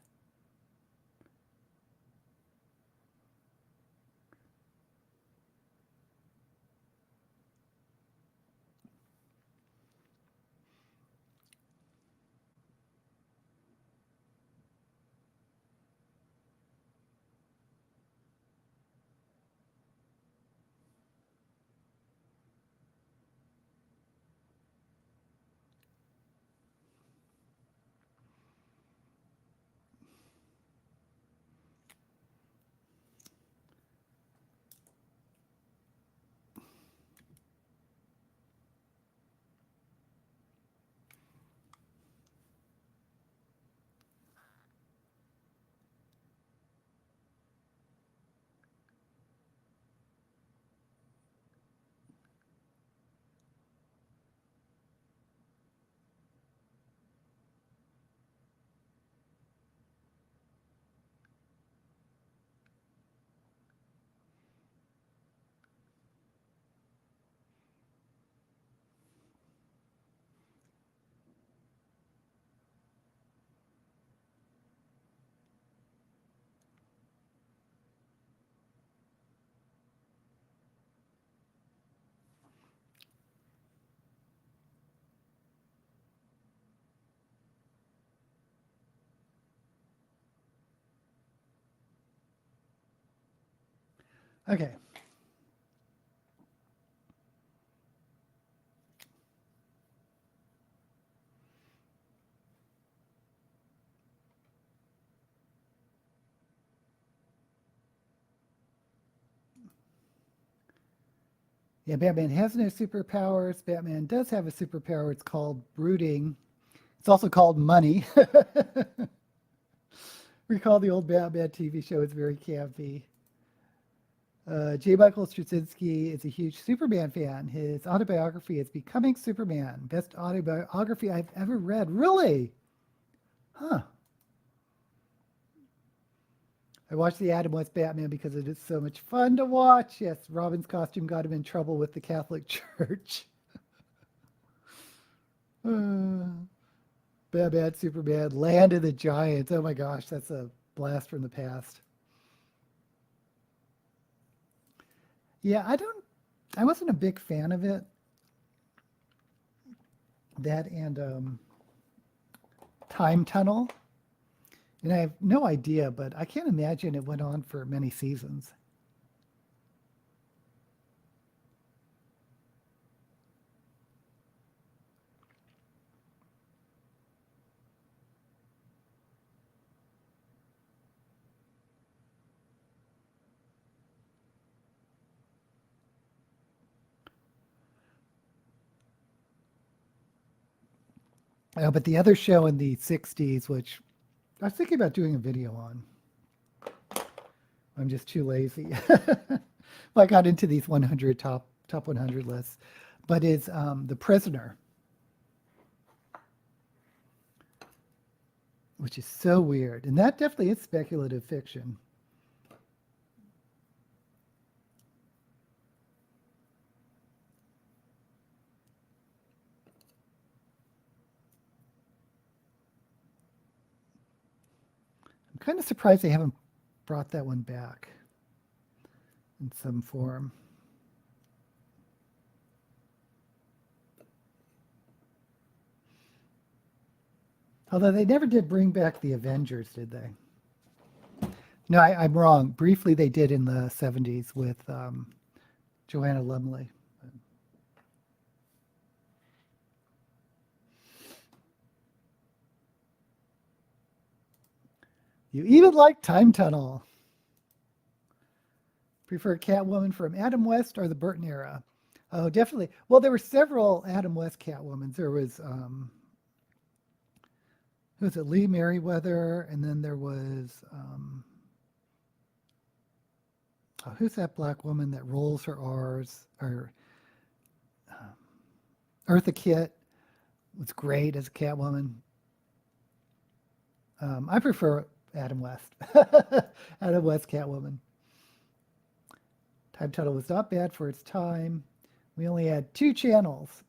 Okay. Yeah, Batman has no superpowers. Batman does have a superpower. It's called brooding. It's also called money. Recall the old Batman TV show. It's very campy. J. Michael Straczynski is a huge Superman fan. His autobiography is Becoming Superman. Best autobiography I've ever read. Really? Huh. I watched the Adam West Batman because it is so much fun to watch. Yes, Robin's costume got him in trouble with the Catholic Church. Batman, Superman, Land of the Giants. Oh my gosh, that's a blast from the past. Yeah, I wasn't a big fan of it. That and Time Tunnel. And I have no idea, but I can't imagine it went on for many seasons. But the other show in the 60s, which I was thinking about doing a video on, I'm just too lazy. I got into these 100 top 100 lists, but it's The Prisoner, which is so weird. And that definitely is speculative fiction. I'm kind of surprised they haven't brought that one back in some form. Although they never did bring back the Avengers, did they? No, I'm wrong. Briefly, they did in the 70s with Joanna Lumley. You even like Time Tunnel. Prefer Catwoman from Adam West or the Burton era? Oh, definitely. Well, there were several Adam West Catwomans. There was who was it? Lee Merriweather, and then there was who's that black woman that rolls her R's? Or Eartha Kitt was great as a Catwoman. I prefer Adam West. Adam West Catwoman. Time Tunnel was not bad for its time. We only had 2 channels.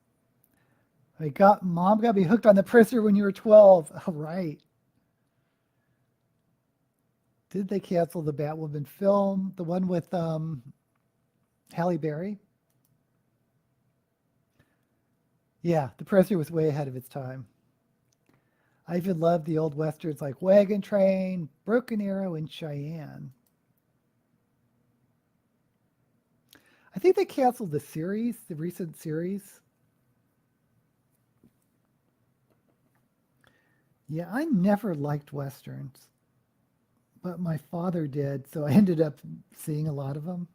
Mom got me hooked on The Prisoner when you were 12. All right. Did they cancel the Batwoman film? The one with Halle Berry? Yeah, The Prisoner was way ahead of its time. I even loved the old westerns like Wagon Train, Broken Arrow, and Cheyenne. I think they canceled the series, the recent series. Yeah, I never liked westerns, but my father did, so I ended up seeing a lot of them.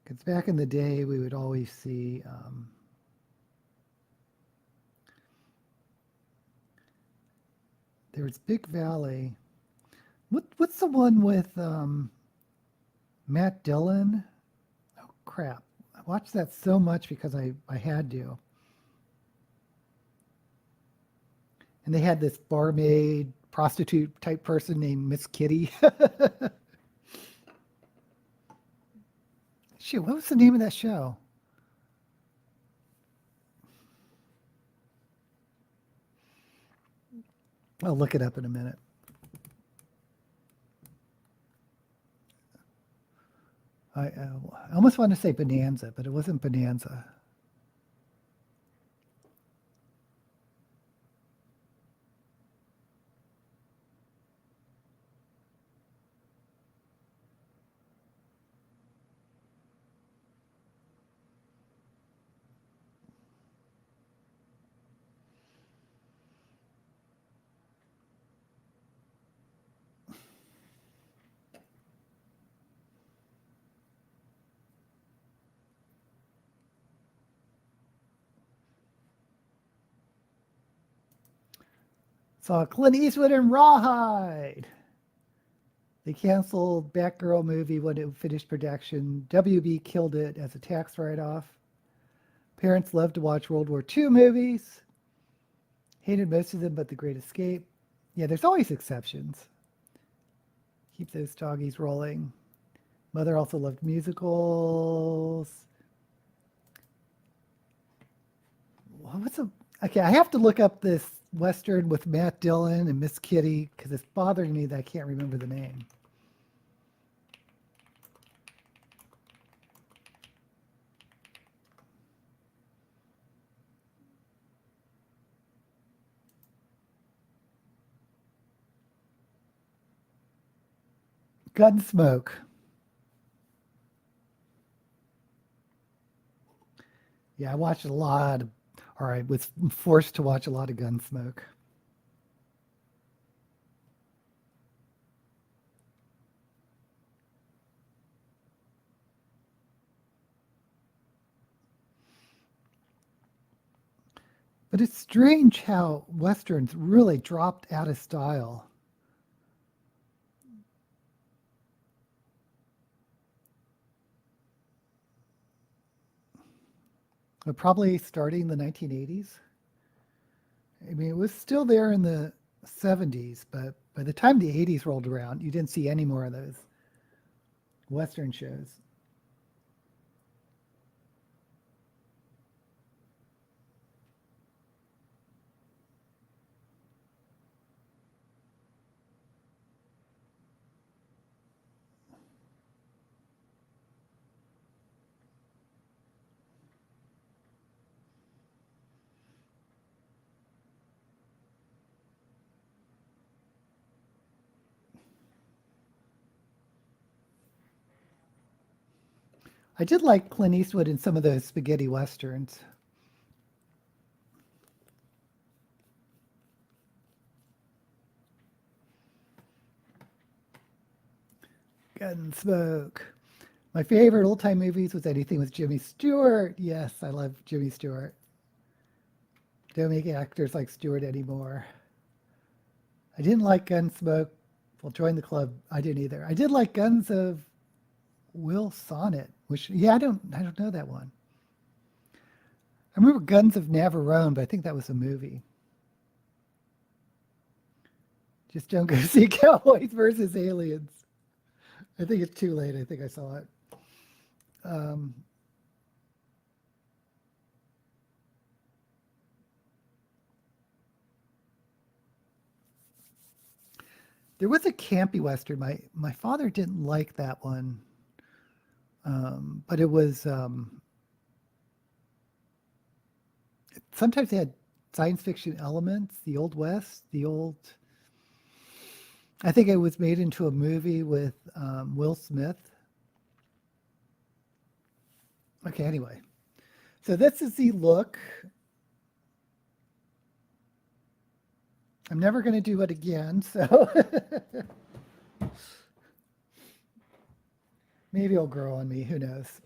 Because back in the day, we would always see there was Big Valley. What's the one with Matt Dillon? Oh crap! I watched that so much because I had to. And they had this barmaid, prostitute type person named Miss Kitty. Shoot, what was the name of that show? I'll look it up in a minute. I almost want to say Bonanza, but it wasn't Bonanza. Saw Clint Eastwood in Rawhide. They canceled Batgirl movie when it finished production. WB killed it as a tax write-off. Parents loved to watch World War II movies. Hated most of them but The Great Escape. Yeah, there's always exceptions. Keep those doggies rolling. Mother also loved musicals. Okay, I have to look up this Western with Matt Dillon and Miss Kitty because it's bothering me that I can't remember the name. Gunsmoke. Yeah, I watched a lot of, or I was forced to watch a lot of Gunsmoke. But it's strange how Westerns really dropped out of style. Probably starting in the 1980s. I mean, it was still there in the 70s, but by the time the 80s rolled around, you didn't see any more of those Western shows. I did like Clint Eastwood in some of those spaghetti westerns. Gunsmoke. My favorite old-time movies was anything with Jimmy Stewart. Yes, I love Jimmy Stewart. Don't make actors like Stewart anymore. I didn't like Gunsmoke. Well, join the club. I didn't either. I did like Guns of Will Sonnet, which I don't know that one. I remember Guns of Navarone, but I think that was a movie. Just don't go see Cowboys versus Aliens. I think it's too late. I think I saw it. There was a campy Western. My father didn't like that one. But it was sometimes they had science fiction elements. The Old West, I think it was made into a movie with Will Smith. Okay, anyway. So this is the look. I'm never going to do it again, so maybe it'll grow on me. Who knows?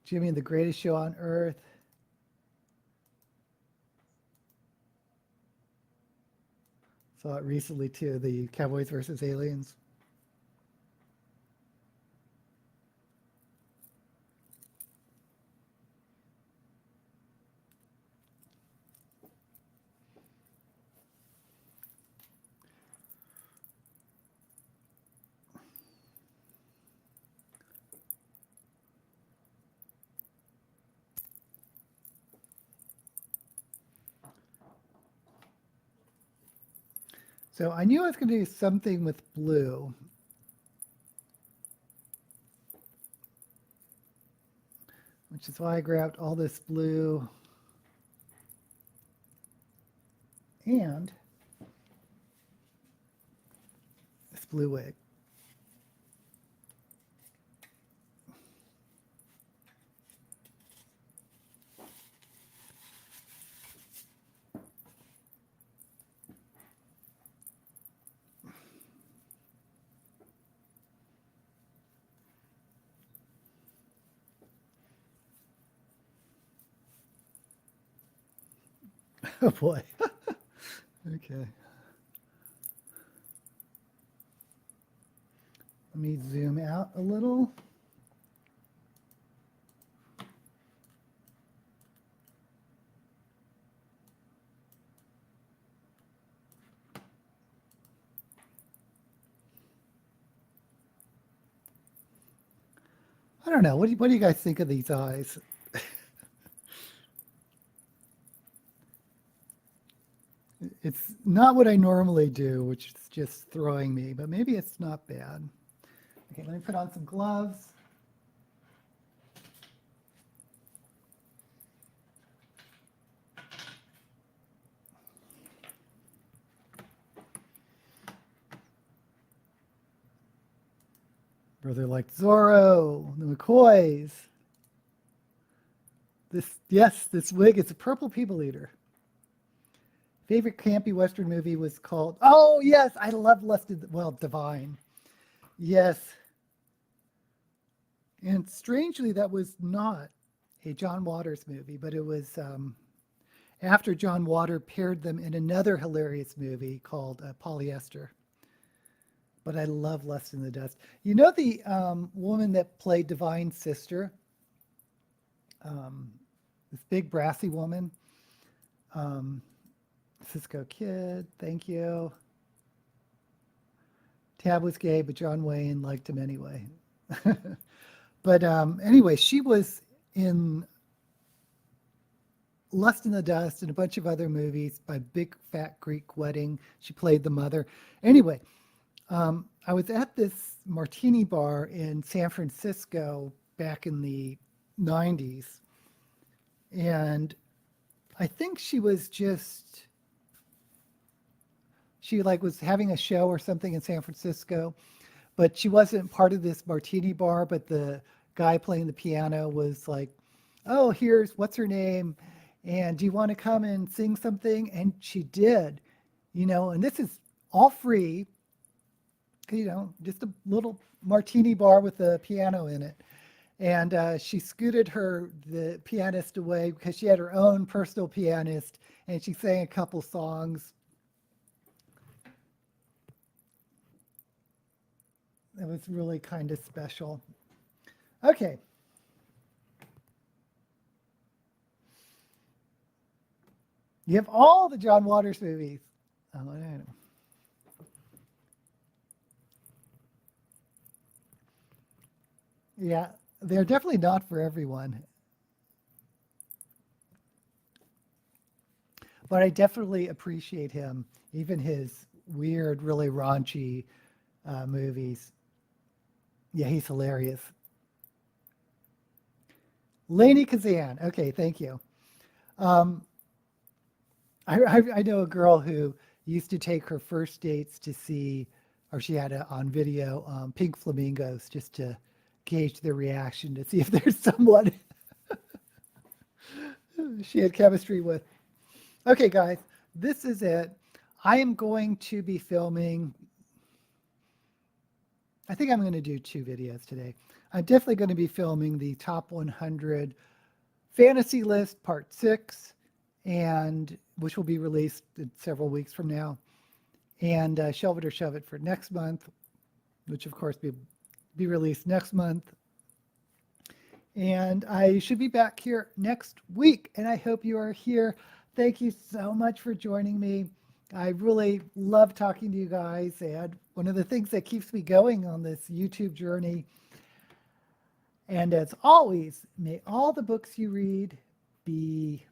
Jimmy and the Greatest Show on Earth. Saw it recently too, the Cowboys versus Aliens. So I knew I was going to do something with blue. Which is why I grabbed all this blue and this blue wig. Oh boy. Okay. Let me zoom out a little. I don't know. What do you guys think of these eyes? It's not what I normally do, which is just throwing me, but maybe it's not bad. Okay, let me put on some gloves. Brother like Zorro, the McCoys. This wig is a purple people eater. Favorite campy Western movie was called, oh yes, I love Divine. Yes. And strangely, that was not a John Waters movie, but it was after John Water paired them in another hilarious movie called Polyester. But I love Lust in the Dust. You know the woman that played Divine's sister? This big brassy woman. Cisco Kid, thank you. Tab was gay, but John Wayne liked him anyway. But anyway, she was in Lust in the Dust and a bunch of other movies by Big Fat Greek Wedding. She played the mother. Anyway, I was at this martini bar in San Francisco back in the 90s. And I think she was was having a show or something in San Francisco, but she wasn't part of this martini bar, but the guy playing the piano was like, oh, here's what's her name, and do you want to come and sing something? And she did, and this is all free, just a little martini bar with a piano in it. And she scooted the pianist away because she had her own personal pianist, and she sang a couple songs. It was really kind of special. Okay. You have all the John Waters movies. Oh, I don't know. Yeah, they're definitely not for everyone. But I definitely appreciate him, even his weird, really raunchy movies. Yeah, he's hilarious. Lainey Kazan. Okay, thank you. Um, I know a girl who used to take her first dates to see, or she had it on video, Pink Flamingos, just to gauge their reaction to see if there's someone she had chemistry with. Okay, guys, this is it. I am going to be filming. I think I'm going to do 2 videos today. I'm definitely going to be filming the top 100 fantasy list part 6, and which will be released in several weeks from now. And Shelve It or Shove It for next month, which of course be released next month. And I should be back here next week, and I hope you are here. Thank you so much for joining me. I really love talking to you guys, and one of the things that keeps me going on this YouTube journey. And as always, may all the books you read be